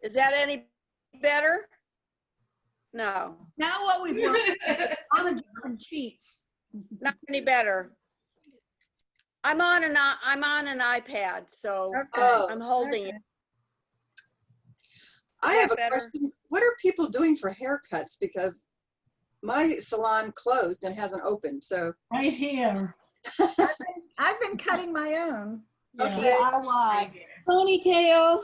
Is that any better? No, Now what we've learned on the different sheets. not any better. I'm on an iPad, so Oh, I'm holding it. I have a better? question. What are people doing for haircuts? Because my salon closed and hasn't opened. So Right here. I've been cutting my own. okay. DIY. Ponytail.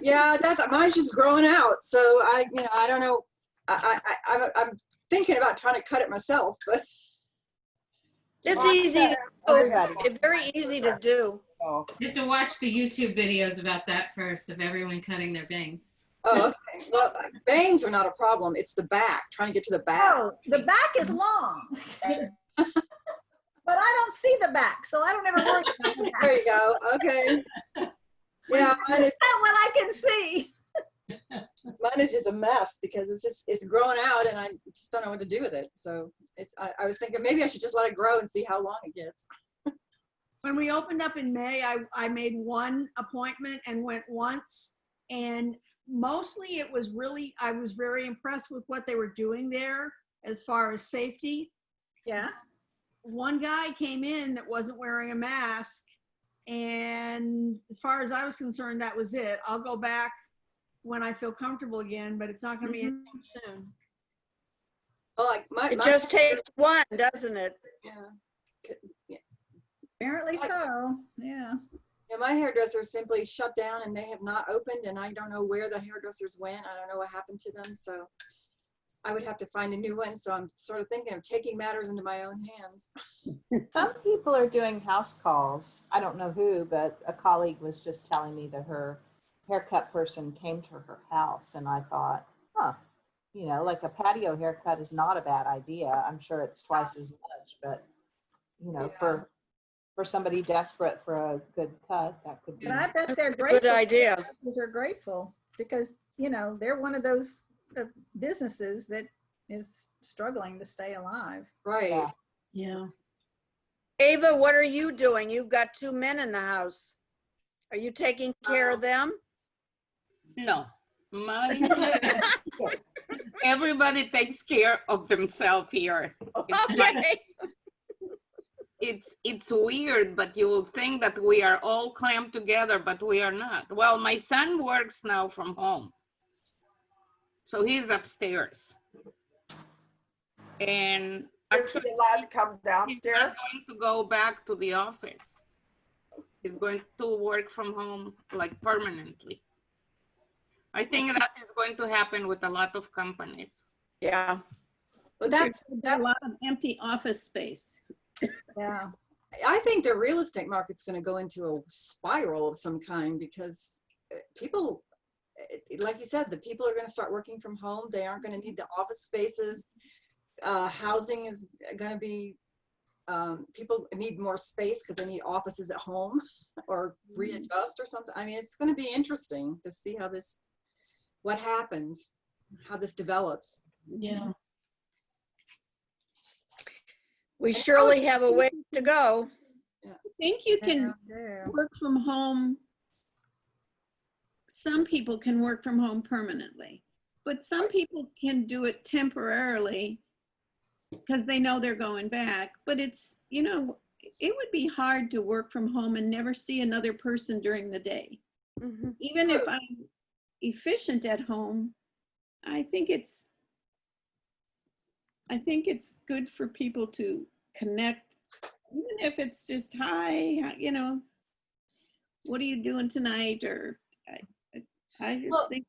Yeah, mine's just growing out. So I don't know. I'm thinking about trying to cut it myself, but It's easy to do. Everybody. It's very easy to do. Oh. You have to watch the YouTube videos about that first, of everyone cutting their bangs. oh, okay. Well, bangs are not a problem. It's the back, trying to get to the back. Oh, the back is long. But I don't see the back, so I don't ever worry about the back. There you go. Okay. Yeah, That's not what I can see. mine is just a mess because it's growing out and I just don't know what to do with it. So I was thinking maybe I should just let it grow and see how long it gets. When we opened up in May, I made one appointment and went once, and mostly it was really, I was very impressed with what they were doing there as far as safety. Yeah. One guy came in that wasn't wearing a mask, and as far as I was concerned, that was it. I'll go back when I feel comfortable again, but it's not going to be anytime soon. Well, like It just takes one, doesn't it? Yeah. Apparently so. Yeah. Yeah, my hairdresser simply shut down and they have not opened, and I don't know where the hairdressers went. I don't know what happened to them. So I would have to find a new one. So I'm sort of thinking of taking matters into my own hands. Some people are doing house calls. I don't know who, but a colleague was just telling me that her haircut person came to her house, and I thought, like a patio haircut is not a bad idea. I'm sure it's twice as much, but Yeah. for somebody desperate for a good cut, that could be. And I bet they're grateful. Good idea. They're grateful because, they're one of those businesses that is struggling to stay alive. Right. Yeah. Yeah. Ava, what are you doing? You've got 2 men in the house. Are you taking care of them? No, everybody takes care of themselves here. Okay. It's weird, but you will think that we are all clamped together, but we are not. Well, my son works now from home, so he's upstairs, and Is he allowed to come he's not downstairs? going to go back to the office. is going to work from home like permanently. I think that is going to happen with a lot of companies. Yeah. But There's a lot of empty office space. Yeah. I think the real estate market's going to go into a spiral of some kind because people, like you said, the people are going to start working from home. They aren't going to need the office spaces. Housing is going to be, people need more space because they need offices at home or readjust or something. I mean, it's going to be interesting to see how this, what happens, how this develops. Yeah. We surely have a way to go. I think you can Yeah. work from home. Some people can work from home permanently, but some people can do it temporarily because they know they're going back. But it's, you know, it would be hard to work from home and never see another person during the day. Even if I'm efficient at home, I think it's good for people to connect, even if it's just, hi, you know, what are you doing tonight? Or I just think.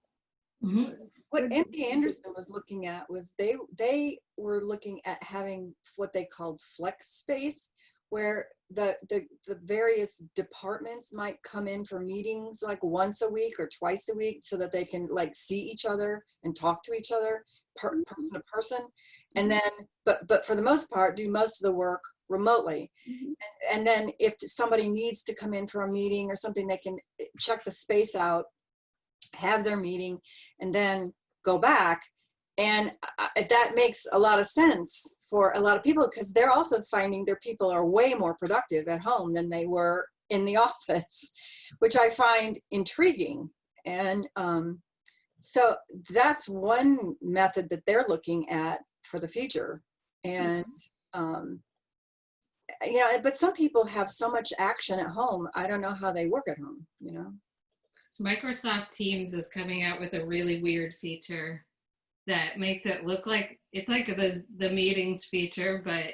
What MD Anderson was looking at was they were looking at having what they called flex space, where the various departments might come in for meetings like once a week or twice a week so that they can like see each other and talk to each other person to person, and then but for the most part do most of the work remotely. And then if somebody needs to come in for a meeting or something, they can check the space out, have their meeting, and then go back. And that makes a lot of sense for a lot of people because they're also finding their people are way more productive at home than they were in the office, which I find intriguing. And so that's one method that they're looking at for the future. And you know, but some people have so much action at home. I don't know how they work at home, you know. Microsoft Teams is coming out with a really weird feature that makes it look like it's like the meetings feature, but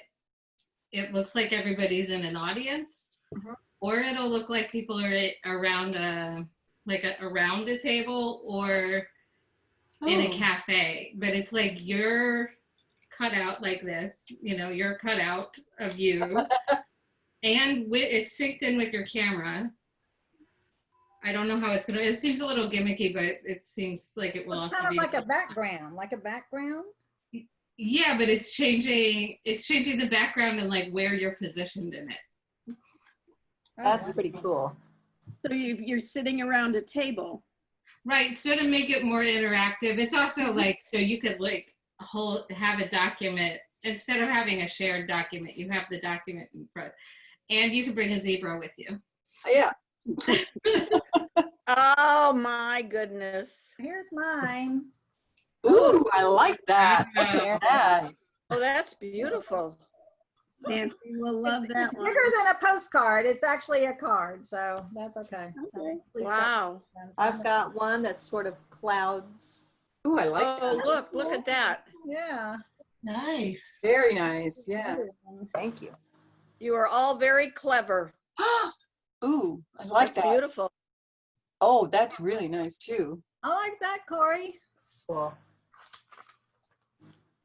it looks like everybody's in an audience, or it'll look like people are around around a table or in a cafe, but it's like you're cut out like this, you know, you're cut out of you, and it's synced in with your camera. I don't know how it's gonna. It seems a little gimmicky, but it seems like it will also Kind of be like a background, Yeah, but it's changing. It's changing the background and like where you're positioned in it. That's pretty cool. So you're sitting around a table. Right. So to make it more interactive, it's also like so you could like have a document instead of having a shared document. You have the document in front, and you can bring a zebra with you. Yeah. Oh my goodness. Here's mine. Ooh, I like that. Look at that. Oh, that's beautiful. Nancy will love that It's one. bigger than a postcard. It's actually a card, so that's okay. Wow. I've got one that's sort of clouds. Ooh, I like that. Oh, look at that. Yeah. Nice. Very nice. Yeah. Thank you. You are all very clever. Ooh, I like That's that. beautiful. Oh, that's really nice too. I like that, Corey. Cool.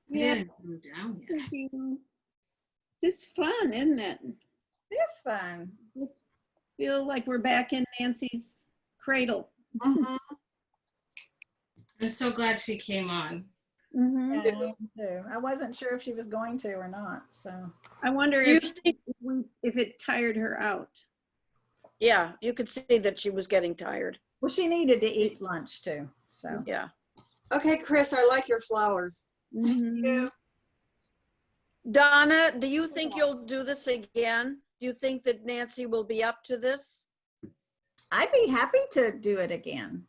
Yeah. Down yet. Thank you. Just fun, isn't it? It's fun. Just feel like we're back in Nancy's cradle. I'm so glad she came on. Yeah, I am too. I wasn't sure if she was going to or not, so. I wonder Do you if it tired her out. Yeah, you could see that she was getting tired. Well, she needed to eat lunch too, so. Yeah. Okay, Chris, I like your flowers. Mhm. Donna, do you think you'll do this again? Do you think that Nancy will be up to this? I'd be happy to do it again.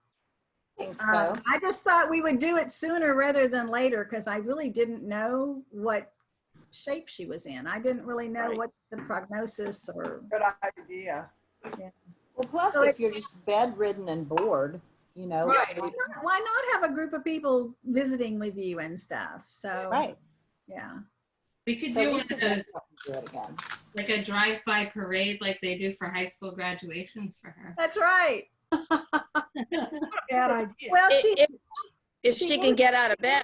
I think so. I just thought we would do it sooner rather than later because I really didn't know what shape she was in. I didn't really know what the prognosis or. Good idea. Yeah. Well, plus So if you're just bedridden and bored, you know. Right. Why not have a group of people visiting with you and stuff? So. Right. Yeah. We could So do we one should of those, do it again. like a drive-by parade like they do for high school graduations for her. That's right. Bad idea. Well, If she can get out of bed.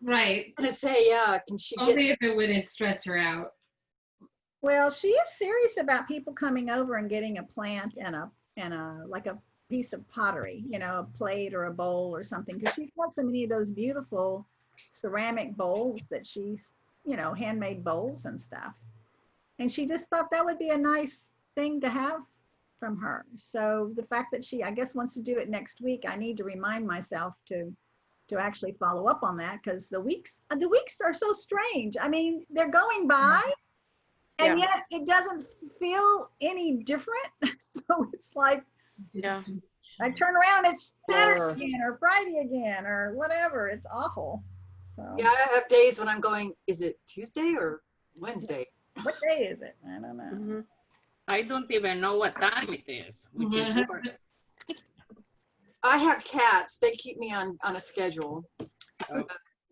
Right. I'm gonna say, yeah, can she get, Only if it wouldn't stress her out. well, she is serious about people coming over and getting a plant and a like a piece of pottery, you know, a plate or a bowl or something, because she's got so many of those beautiful ceramic bowls that she's, you know, handmade bowls and stuff. And she just thought that would be a nice thing to have from her. So the fact that she, I guess, wants to do it next week, I need to remind myself to actually follow up on that, because the weeks are so strange. I mean, they're going by, and Yeah. yet it doesn't feel any different. So it's like, Yeah. I turn around, it's Saturday Sure. again or Friday again or whatever. It's awful. So yeah, I have days when I'm going, is it Tuesday or Wednesday? what day is it? I don't know. Mhm. I don't even know what time it is, which is worse. I have cats. They keep me on a schedule.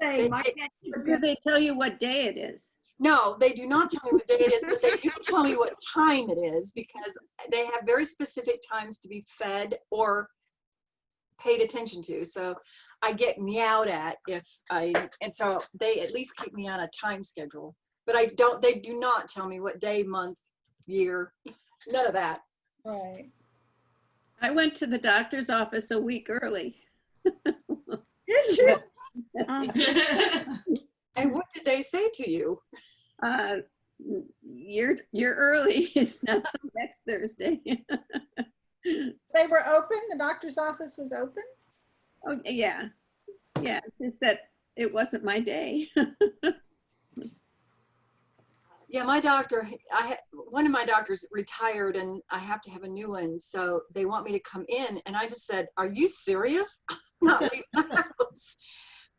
Say, my cat Do they tell you what day it is? No, they do not tell me what day it is, but they do tell me what time it is, because they have very specific times to be fed or paid attention to. So I get meowed at and so they at least keep me on a time schedule. But they do not tell me what day, month, year, none of that. Right. I went to the doctor's office a week early. Did you? And what did they say to you? You're early. It's not till next Thursday. They were open? The doctor's office was open? Oh, yeah. Yeah, just that it wasn't my day. Yeah, my doctor, one of my doctors retired and I have to have a new one. So they want me to come in. And I just said, are you serious? Not leaving the house.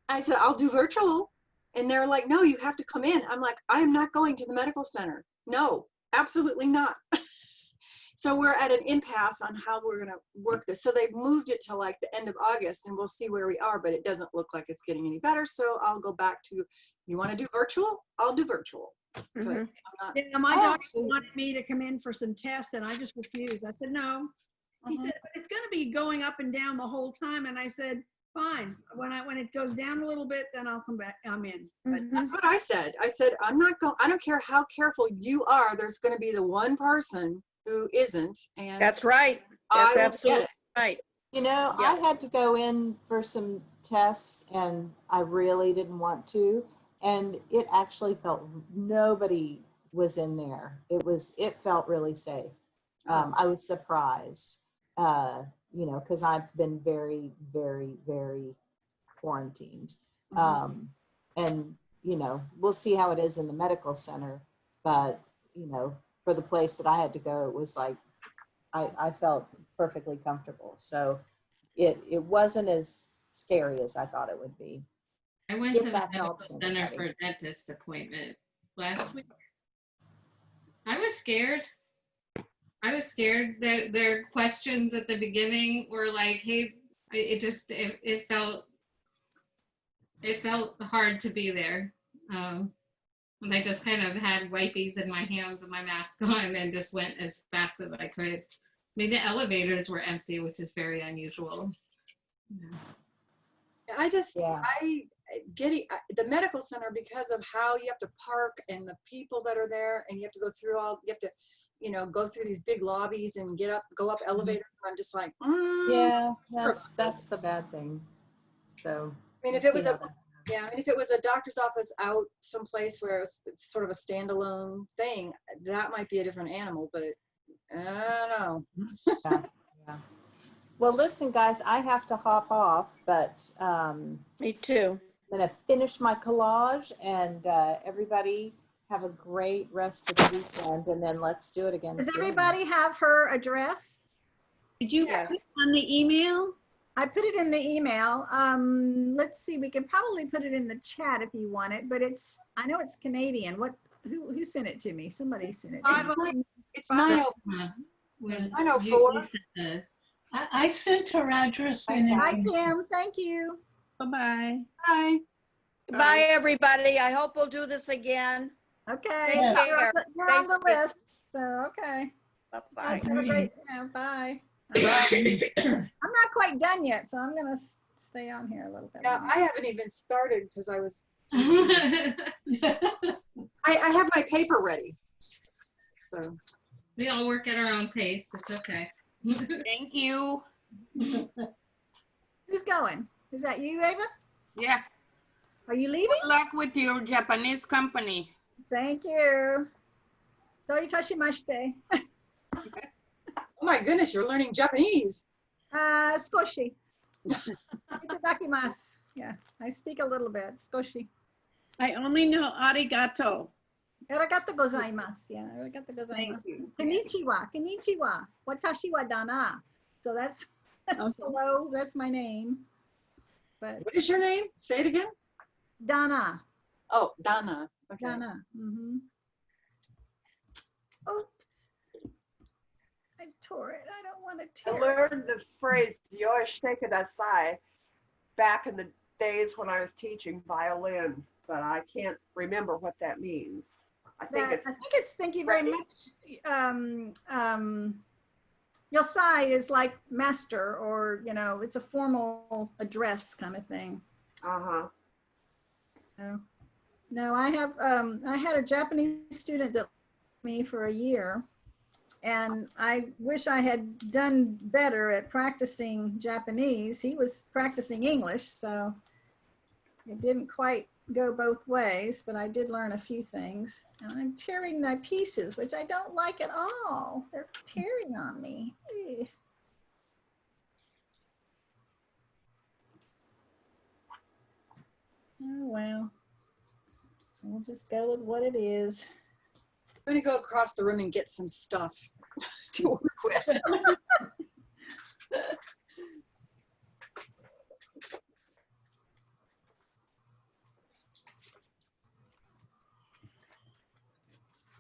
I said, I'll do virtual. And they're like, no, you have to come in. I'm like, I am not going to the medical center. No, absolutely not. So we're at an impasse on how we're going to work this. So they've moved it to like the end of August and we'll see where we are, but it doesn't look like it's getting any better. So I'll go back to, you want to do virtual? I'll do virtual. But I'm not, Yeah, my doctor wanted me to come in for some tests and I just refused. I said, no. He said, but it's going to be going up and down the whole time. And I said, fine. When it goes down a little bit, then I'll come back. I'm in. But that's what I said. I said, I'm not going, I don't care how careful you are. There's going to be the one person who isn't. And That's right. That's absolutely right. You know, I had to go in for some tests and I really didn't want to. And it actually felt, nobody was in there. It felt really safe. I was surprised, you know, because I've been very, very, very quarantined. And, you know, we'll see how it is in the medical center. But, you know, for the place that I had to go, it was like, I felt perfectly comfortable. So it wasn't as scary as I thought it would be. I went If to the that medical helps center anybody. for a dentist appointment last week. I was scared. I was scared that their questions at the beginning were like, hey, it felt hard to be there. And I just kind of had wipies in my hands and my mask on and just went as fast as I could. I mean, the elevators were empty, which is very unusual. I getting the medical center, because of how you have to park and the people that are there, and you have to go through you know, go through these big lobbies and go up elevators. I'm just like, yeah, that's the bad thing. So I mean, if it was if it was a doctor's office out someplace where it's sort of a standalone thing, that might be a different animal, but I don't know. yeah. Well, listen, guys, I have to hop off, but Me too. I'm going to finish my collage, and everybody have a great rest of the weekend, and then let's do it again Does soon. everybody have her address? Did you put it on the email? I put it in the email. Let's see, we can probably put it in the chat if you want it, but I know it's Canadian. Who sent it to me? Somebody sent it to me. It's 904. I sent her address in. Hi, Sam. Thank you. Bye-bye. Bye. Bye, everybody. I hope we'll do this again. Okay. Take Yeah. care. You're on the Stay safe. list. So, okay. Bye-bye. Have a great, bye. Bye. I'm not quite done yet, so I'm gonna stay on here a little bit. Yeah, longer. I haven't even started because I was, I have my paper ready. So, We all work at our own pace. It's okay. Thank you. Who's going? Is that you, Ava? Yeah. Are you leaving? Good luck with your Japanese company. Thank you. Toyotoshimashite. oh my goodness, you're learning Japanese. Skoshi. Itadakimasu. Yeah, I speak a little bit. Skoshi. I only know arigato. Arigato gozaimasu. Yeah, arigato gozaimasu. Thank you. Konnichiwa. Konnichiwa. Watashi wa dana. So that's Okay. hello. That's my name. But What is your name? Say it again. Dana. Oh, Dana. Okay. Dana. Mm-hmm. Oops. I tore it. I don't want to I tear it. learned the phrase "yoshiteke kudasai" back in the days when I was teaching violin, but I can't remember what that means. I think it's Thank you very much. Yosai is like master, or it's a formal address kind of thing. uh-huh. No, I had a Japanese student that me for a year, and I wish I had done better at practicing Japanese. He was practicing English, so it didn't quite go both ways, but I did learn a few things. And I'm tearing my pieces, which I don't like at all. They're tearing on me. Ugh. Oh, well. We'll just go with what it is. I'm gonna go across the room and get some stuff to work with.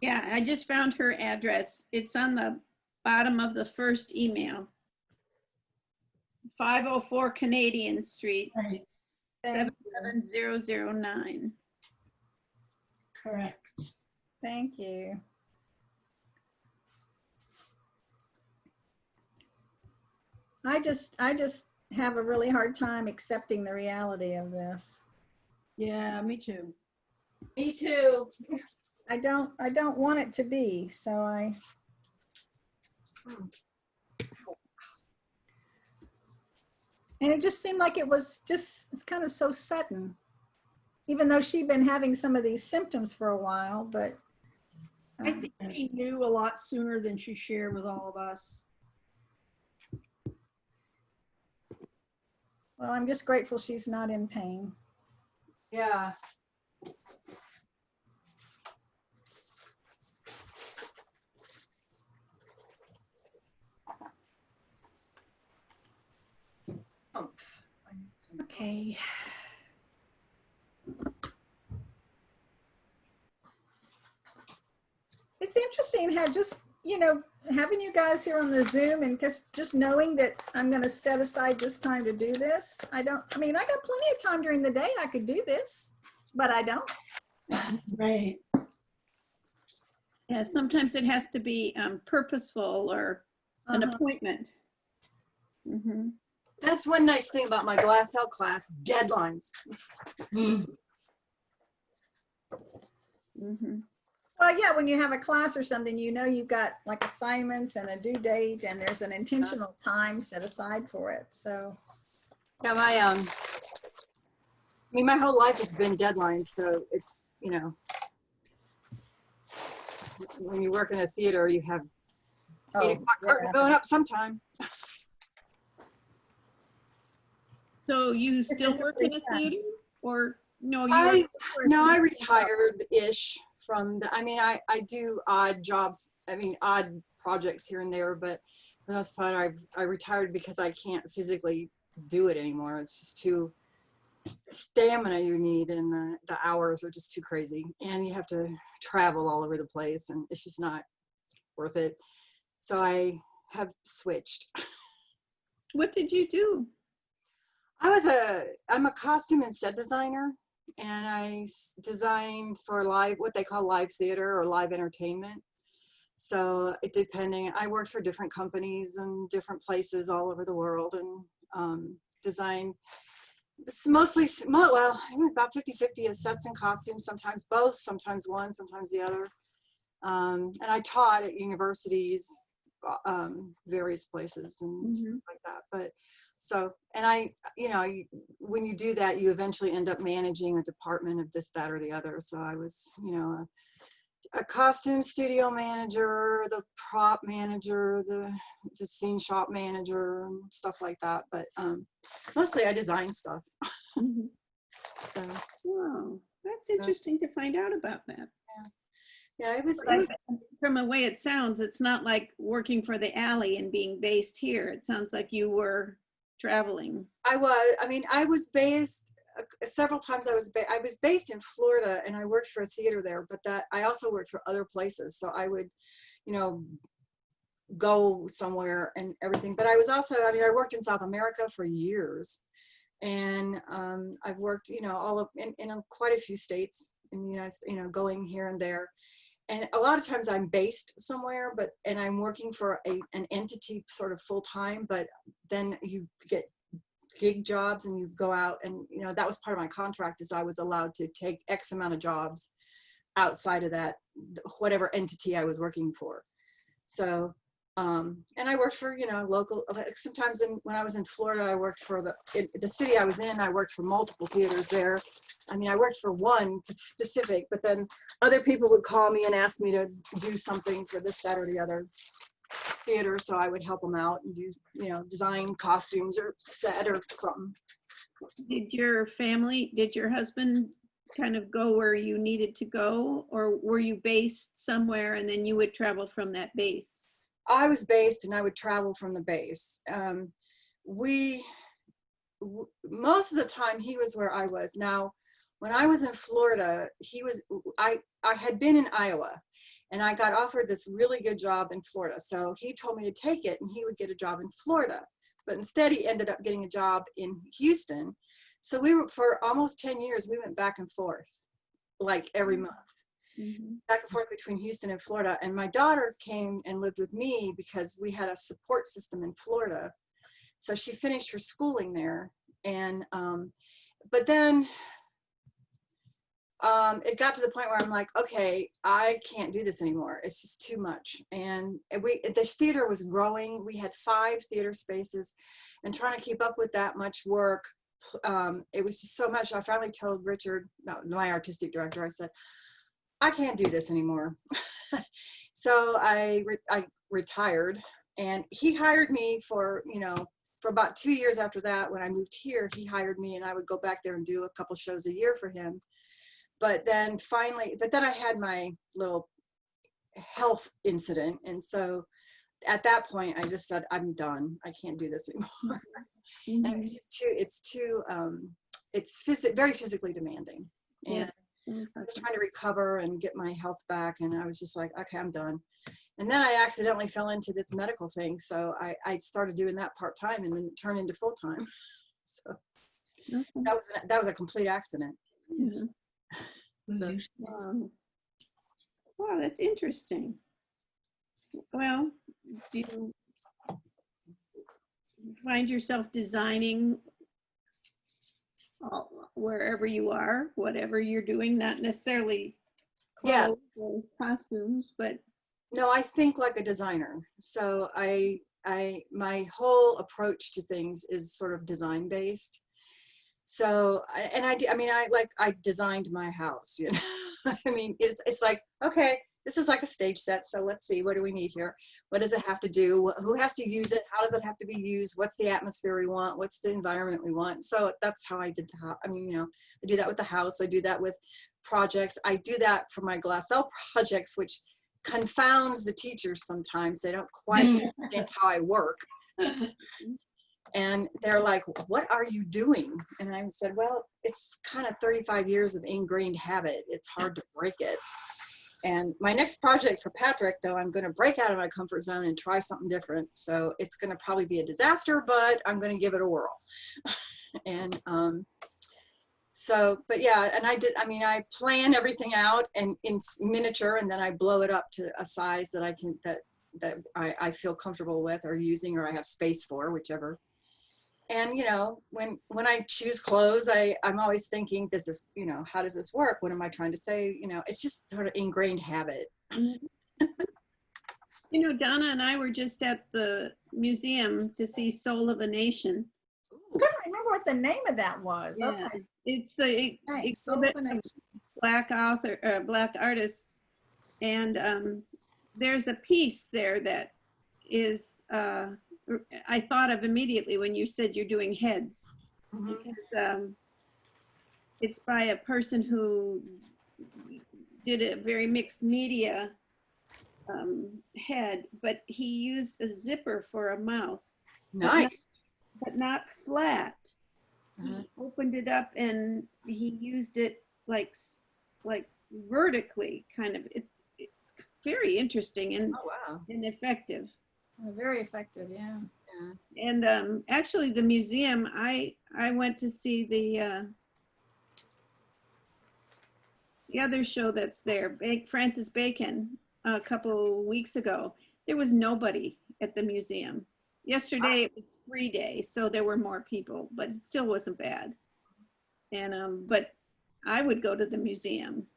Yeah, I just found her address. It's on the bottom of the first email. 504 Canadian Street, Right, 77009. correct. Thank you. I just have a really hard time accepting the reality of this. Yeah, me too. Me too. I don't want it to be, so I. And it just seemed like it's kind of so sudden, even though she'd been having some of these symptoms for a while, but. I think she knew a lot sooner than she shared with all of us. Well, I'm just grateful she's not in pain. Yeah. Okay. It's interesting how just, having you guys here on the Zoom and just knowing that I'm going to set aside this time to do this. I got plenty of time during the day I could do this, but I don't. Right. Yeah, sometimes it has to be purposeful or an appointment. Mm-hmm. That's one nice thing about my glass cell class, deadlines. Mm. Mm-hmm. Well, yeah, when you have a class or something, you've got like assignments and a due date, and there's an intentional time set aside for it. So. Yeah, my whole life has been deadlines, so it's, when you work in a theater, you have 8 o'clock curtain going up sometime. So you still work in a theater, or no? I retired-ish from the, I do odd jobs, odd projects here and there, but for the most part, I retired because I can't physically do it anymore. It's just too stamina you need, and the hours are just too crazy, and you have to travel all over the place, and it's just not worth it. So I have switched. What did you do? I'm a costume and set designer. and I designed for live, what they call live theater or live entertainment. So it depending, I worked for different companies and different places all over the world, and designed mostly, well, about 50-50 of sets and costumes, sometimes both, sometimes one, sometimes the other. And I taught at universities, various places and stuff like that. But so, and I, when you do that, you eventually end up managing a department of this, that, or the other. So I was, a costume studio manager, the prop manager, the scene shop manager, and stuff like that. But mostly I design stuff. So, wow, that's interesting to find out about that. Yeah, it was from the way it sounds, it's not like working for the alley and being based here. It sounds like you were traveling. I was based several times. I was based in Florida, and I worked for a theater there, but that I also worked for other places. So I would, go somewhere and everything. But I was also, I worked in South America for years, and I've worked, all of in quite a few states in the United States, going here and there. And a lot of times I'm based somewhere, and I'm working for an entity sort of full time, but then you get gig jobs and you go out, and that was part of my contract, is I was allowed to take X amount of jobs outside of that, whatever entity I was working for. So, and I worked for, local, sometimes when I was in Florida, I worked for the city I was in, I worked for multiple theaters there. I worked for one specific, but then other people would call me and ask me to do something for this, that, or the other theater. So I would help them out and do, design costumes or set or something. Did your husband kind of go where you needed to go, or were you based somewhere and then you would travel from that base? I was based and I would travel from the base. Most of the time he was where I was. Now, when I was in Florida, I had been in Iowa, and I got offered this really good job in Florida. So he told me to take it and he would get a job in Florida. But instead he ended up getting a job in Houston. So we were, for almost 10 years, we went back and forth, like every month. Back and forth between Houston and Florida. And my daughter came and lived with me because we had a support system in Florida. So she finished her schooling there. And, but then it got to the point where I'm like, okay, I can't do this anymore. It's just too much. And the theater was growing. We had 5 theater spaces, and trying to keep up with that much work, it was just so much. I finally told Richard, my artistic director, I said, I can't do this anymore. So I retired, and he hired me for about 2 years after that. When I moved here, he hired me, and I would go back there and do a couple shows a year for him. But then I had my little health incident. And so at that point, I just said, I'm done. I can't do this anymore. And it's very physically demanding. And I was trying to recover and get my health back. And I was just like, okay, I'm done. And then I accidentally fell into this medical thing. So I started doing that part-time, and then it turned into full-time. So that was a complete accident. So, wow, that's interesting. Well, do you find yourself designing wherever you are, whatever you're doing, not necessarily clothes or costumes, but? No, I think like a designer. So my whole approach to things is sort of design based. So, I designed my house, it's like, okay, this is like a stage set. So let's see, what do we need here? What does it have to do? Who has to use it? How does it have to be used? What's the atmosphere we want? What's the environment we want? So that's how I did the house. I do that with the house. I do that with projects. I do that for my Glassell projects, which confounds the teachers sometimes. They don't quite understand how I work. And they're like, what are you doing? And I said, well, it's kind of 35 years of ingrained habit. It's hard to break it. And my next project for Patrick, though, I'm going to break out of my comfort zone and try something different. So it's going to probably be a disaster, but I'm going to give it a whirl. And So, but yeah, and I plan everything out and in miniature, and then I blow it up to a size that I feel comfortable with or using, or I have space for, whichever. And, you know, when I choose clothes, I'm always thinking, does this, you know, how does this work? What am I trying to say? You know, it's just sort of ingrained habit. You know, Donna and I were just at the museum to see Soul of a Nation. I couldn't remember what the name of that was. Yeah. Okay. It's the Thanks. Soul of exhibit a of Black Black artists. And there's a piece there that is, I thought of immediately when you said you're doing heads. Because it's by a person who did a very mixed media head, but he used a zipper for a mouth. Nice. But not flat. He opened it up and he used it like vertically, kind of. It's very interesting and and effective. Very effective, yeah. And actually, the museum, I went to see the other show that's there, Francis Bacon, a couple weeks ago. There was nobody at the museum. Yesterday it was free day, so there were more people, but it still wasn't bad. And but I would go to the museum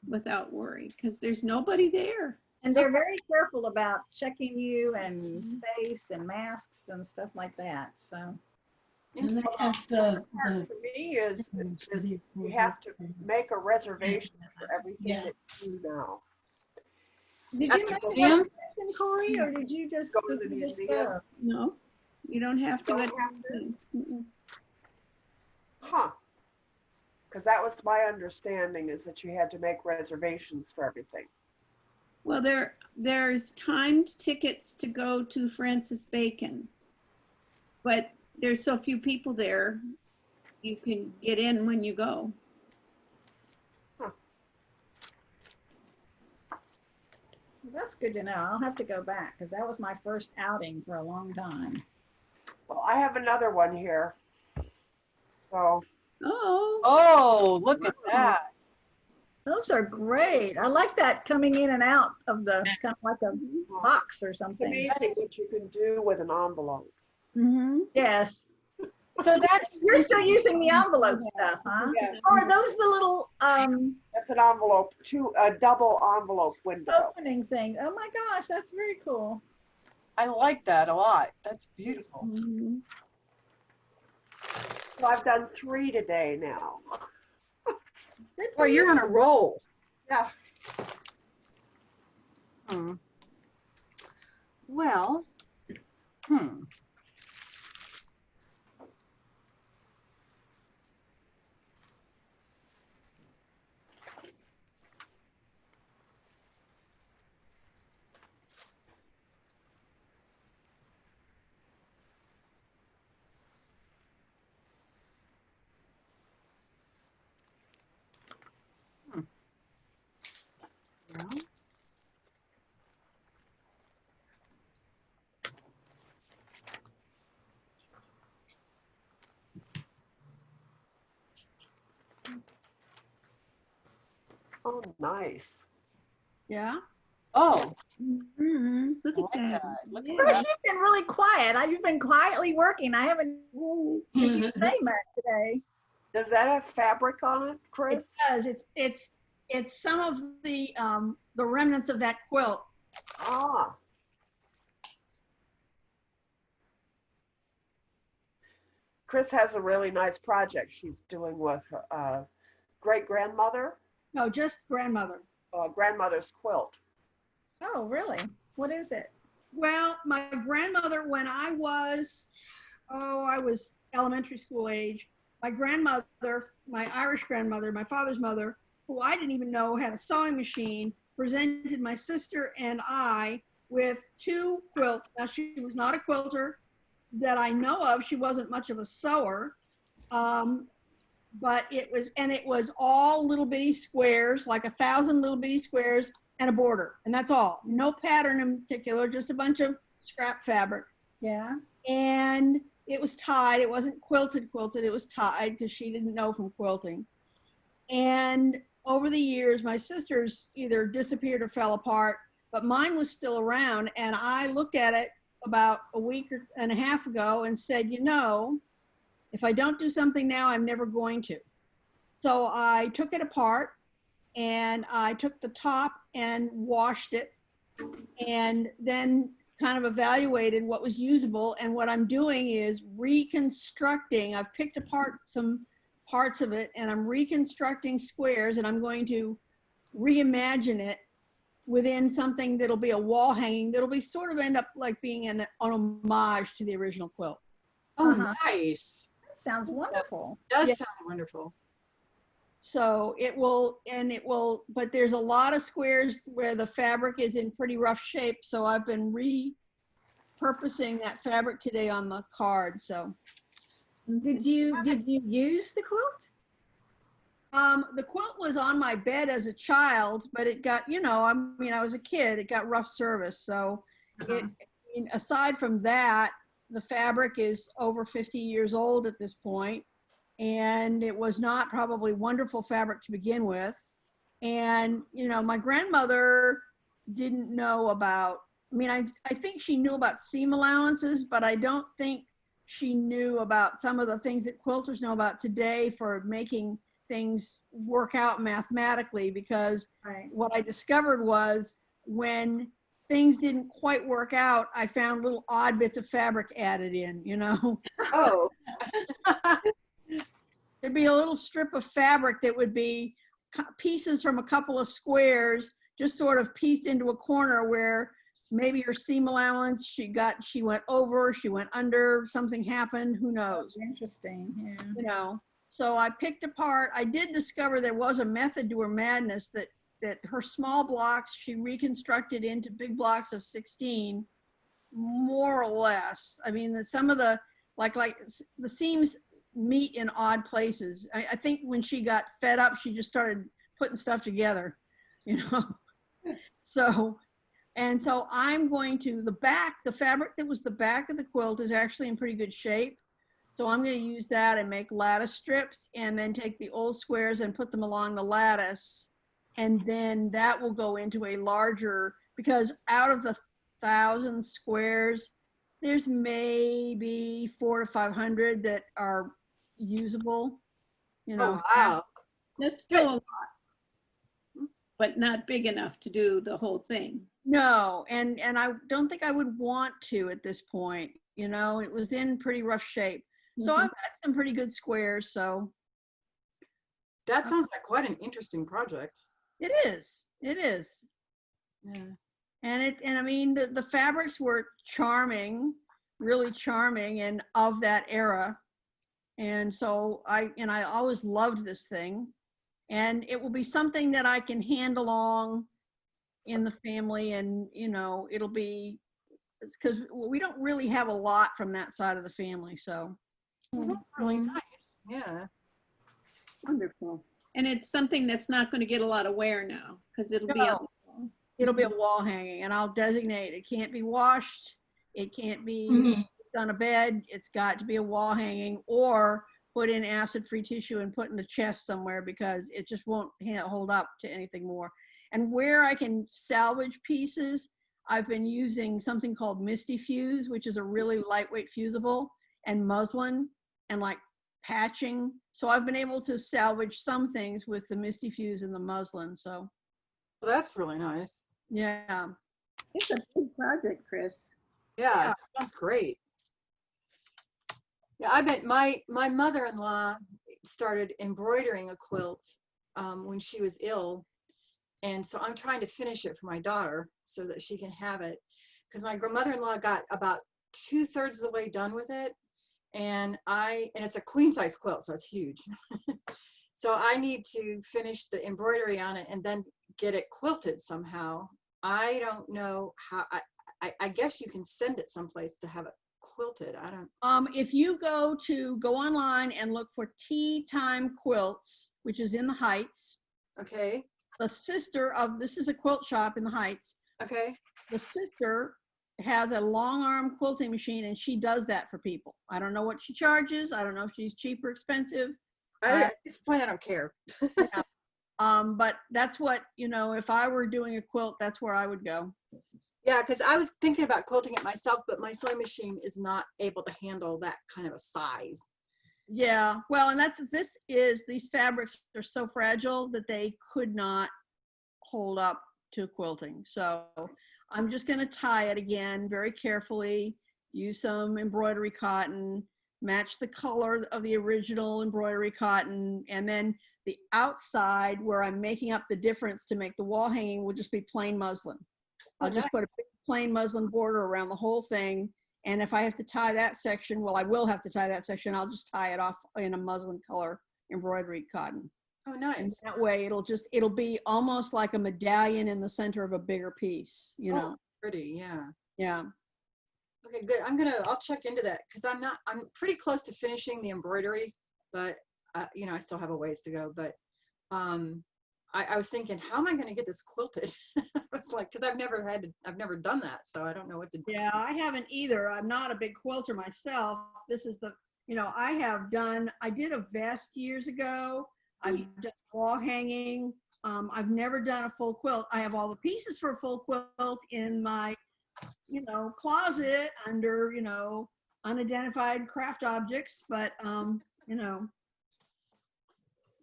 without worry because there's nobody there. And they're very careful about checking you and space and masks and stuff like that. So. And they have the For me is you have to make a reservation for everything that you do now. Did you make a reservation, Corey, or did you just go to the museum? No, you don't have to. Don't have to? Huh. Because that was my understanding, is that you had to make reservations for everything. Well, there's timed tickets to go to Francis Bacon, but there's so few people there, you can get in when you go. Huh. That's good to know. I'll have to go back because that was my first outing for a long time. Well, I have another one here. So. Oh, look at that. Those are great. I like that coming in and out of the kind of like a box or It's something. amazing what you can do with an envelope. Yes. So that's You're still using the envelope stuff, huh? Yeah. Or are those the little That's an envelope, a double envelope window. opening thing? Oh my gosh, that's very cool. I like that a lot. That's beautiful. So I've done 3 today now. Well, you're on a roll. Yeah. Well, Oh, nice. Yeah. Oh. Look at that. Chris, you've been really quiet. You've been quietly working. I haven't heard you say much today. Does that have fabric on it, Chris? It does. It's some of the remnants of that quilt. Ah. Chris has a really nice project she's doing with her great-grandmother. No, just grandmother. Grandmother's quilt. Oh, really? What is it? Well, my grandmother, when I was elementary school age, my grandmother, my Irish grandmother, my father's mother, who I didn't even know had a sewing machine, presented my sister and I with 2 quilts. Now, she was not a quilter that I know of. She wasn't much of a sewer. But it was all little bitty squares, like 1,000 little bitty squares and a border. And that's all. No pattern in particular, just a bunch of scrap fabric. Yeah. And it was tied. It wasn't quilted. It was tied because she didn't know from quilting. And over the years, my sister's either disappeared or fell apart, but mine was still around. And I looked at it about a week and a half ago and said, you know, if I don't do something now, I'm never going to. So I took it apart and I took the top and washed it and then kind of evaluated what was usable. And what I'm doing is reconstructing. I've picked apart some parts of it and I'm reconstructing squares, and I'm going to reimagine it within something that'll be a wall hanging that'll be sort of end up like being an homage to the original quilt. Oh, Uh-huh. nice. That sounds wonderful. Does Yeah. sound wonderful. So it will, but there's a lot of squares where the fabric is in pretty rough shape. So I've been repurposing that fabric today on the card. So Did you use the quilt? the quilt was on my bed as a child, but it got, you know, I mean, I was a kid, it got rough service. So I mean, aside from that, the fabric is over 50 years old at this point, and it was not probably wonderful fabric to begin with. And, you know, my grandmother didn't know about, I mean, I think she knew about seam allowances, but I don't think she knew about some of the things that quilters know about today for making things work out mathematically, because what I discovered was when things didn't quite work out, I found little odd bits of fabric added in, you know. Oh. There'd be a little strip of fabric that would be pieces from a couple of squares just sort of pieced into a corner where maybe her seam allowance, she went over, she went under, something happened, who knows. Interesting, yeah. You know, so I picked apart, I did discover there was a method to her madness that her small blocks, she reconstructed into big blocks of 16, more or less. I mean, some of the, like the seams meet in odd places. I think when she got fed up, she just started putting stuff together, you know? So I'm going to, the fabric that was the back of the quilt is actually in pretty good shape. So I'm going to use that and make lattice strips, and then take the old squares and put them along the lattice. And then that will go into a larger, because out of the 1,000 squares, there's maybe 400 to 500 that are usable, you know. Oh, wow. That's still a lot, but not big enough to do the whole thing. No, and I don't think I would want to at this point. You know, it was in pretty rough shape. So I've got some pretty good squares, so. That sounds like quite an interesting project. It is. Yeah. And I mean, the fabrics were charming, really charming, and of that era. And so I always loved this thing, and it will be something that I can hand along in the family, and, you know, it'll be, because we don't really have a lot from that side of the family, so. Well, that's really nice. Yeah. Wonderful. And it's something that's not going to get a lot of wear now, because it'll be on the wall. It'll be a wall hanging, and I'll designate, it can't be washed, it can't be on a bed, it's got to be a wall hanging, or put in acid-free tissue and put in a chest somewhere, because it just won't hold up to anything more. And where I can salvage pieces, I've been using something called Misty Fuse, which is a really lightweight fusible, and muslin, and like patching. So I've been able to salvage some things with the Misty Fuse and the muslin. So. Well, that's really nice. Yeah. It's a big project, Chris. Yeah, that's great. Yeah, I bet my mother-in-law started embroidering a quilt when she was ill. And so I'm trying to finish it for my daughter so that she can have it. Because my mother-in-law got about 2/3 of the way done with it. And it's a queen size quilt, so it's huge. So I need to finish the embroidery on it and then get it quilted somehow. I don't know how. I guess you can send it someplace to have it quilted. I don't. If you go online and look for Tea Time Quilts, which is in the Heights. Okay. This is a quilt shop in the Heights. Okay. The sister has a long arm quilting machine, and she does that for people. I don't know what she charges. I don't know if she's cheap or expensive, At this point, I don't care. Yeah. But that's what, if I were doing a quilt, that's where I would go. Yeah, because I was thinking about quilting it myself, but my sewing machine is not able to handle that kind of a size. Yeah, well, and these fabrics are so fragile that they could not hold up to quilting. So I'm just going to tie it again very carefully, use some embroidery cotton, match the color of the original embroidery cotton, and then the outside where I'm making up the difference to make the wall hanging will just be plain muslin. I'll just put a big plain muslin border around the whole thing. And if I have to tie that section, well, I will have to tie that section. I'll just tie it off in a muslin color embroidery cotton. Oh, nice. And that way it'll be almost like a medallion in the center of a bigger piece, Oh, pretty, yeah. Yeah. Okay, good. I'll check into that because I'm pretty close to finishing the embroidery, but I still have a ways to go. But I was thinking, how am I going to get this quilted? I was like, because I've never done that, so I don't know what to do. Yeah, I haven't either. I'm not a big quilter myself. This is I did a vest years ago. I've done wall hanging. I've never done a full quilt. I have all the pieces for a full quilt in my, closet under, unidentified craft objects, but,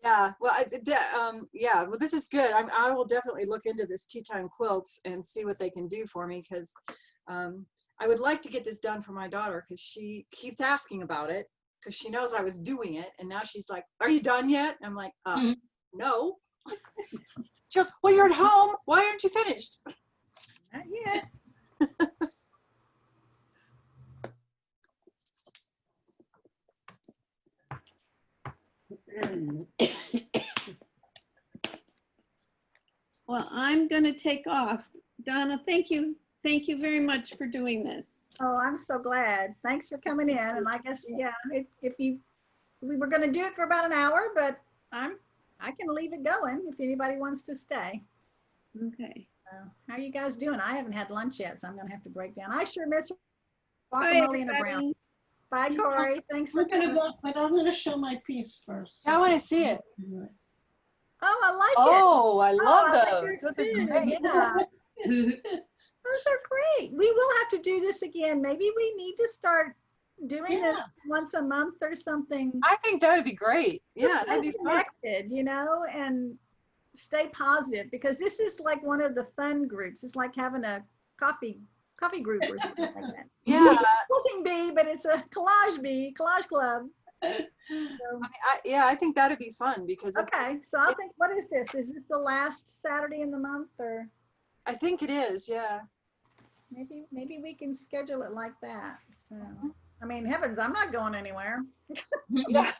Yeah, well, well, this is good. I will definitely look into this tea time quilts and see what they can do for me because I would like to get this done for my daughter because she keeps asking about it because she knows I was doing it, and now she's like, "Are you done yet?" I'm like, "No." She goes, "Well, you're at home. Why aren't you finished?" Not yet. Well, I'm going to take off. Donna, thank you. Thank you very much for doing this. Oh, I'm so glad. Thanks for coming in. And I guess, we were going to do it for about an hour, but I can leave it going if anybody wants to stay. Okay. How are you guys doing? I haven't had lunch yet, so I'm going to have to break down. I sure miss guacamole and a brown. Bye, Corey. Thanks for coming. But I'm going to show my piece first. I want to see it. Oh, I like it. Oh, I love like those. yours Those are too. great. Yeah. Those are great. We will have to do this again. Maybe we need to start doing this once a month or something. I think that would be great. Yeah, that'd be fun. Connected, and stay positive because this is like one of the fun groups. It's like having a coffee group or something like that. Yeah. Cooking bee, but it's a collage club. So, I think that'd be fun because okay, so I think, what is this? Is this the last Saturday in the month, or? I think it is, yeah. Maybe we can schedule it like that. So, I mean, heavens, I'm not going anywhere. Yeah,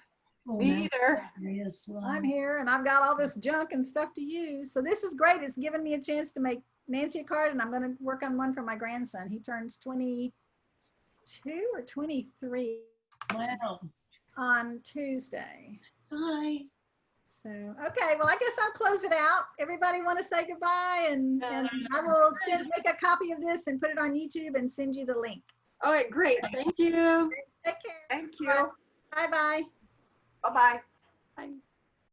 me either. I'm here and I've got all this junk and stuff to use. So this is great. It's given me a chance to make Nancy a card, and I'm going to work on one for my grandson. He turns 22 or 23. Wow. On Tuesday. Hi. So, okay, well, I guess I'll close it out. Everybody want to say goodbye, and I will make a copy of this and put it on YouTube and send you the link. All right, great. Thank you. Take care. Thank you. Bye-bye. Bye-bye. Bye.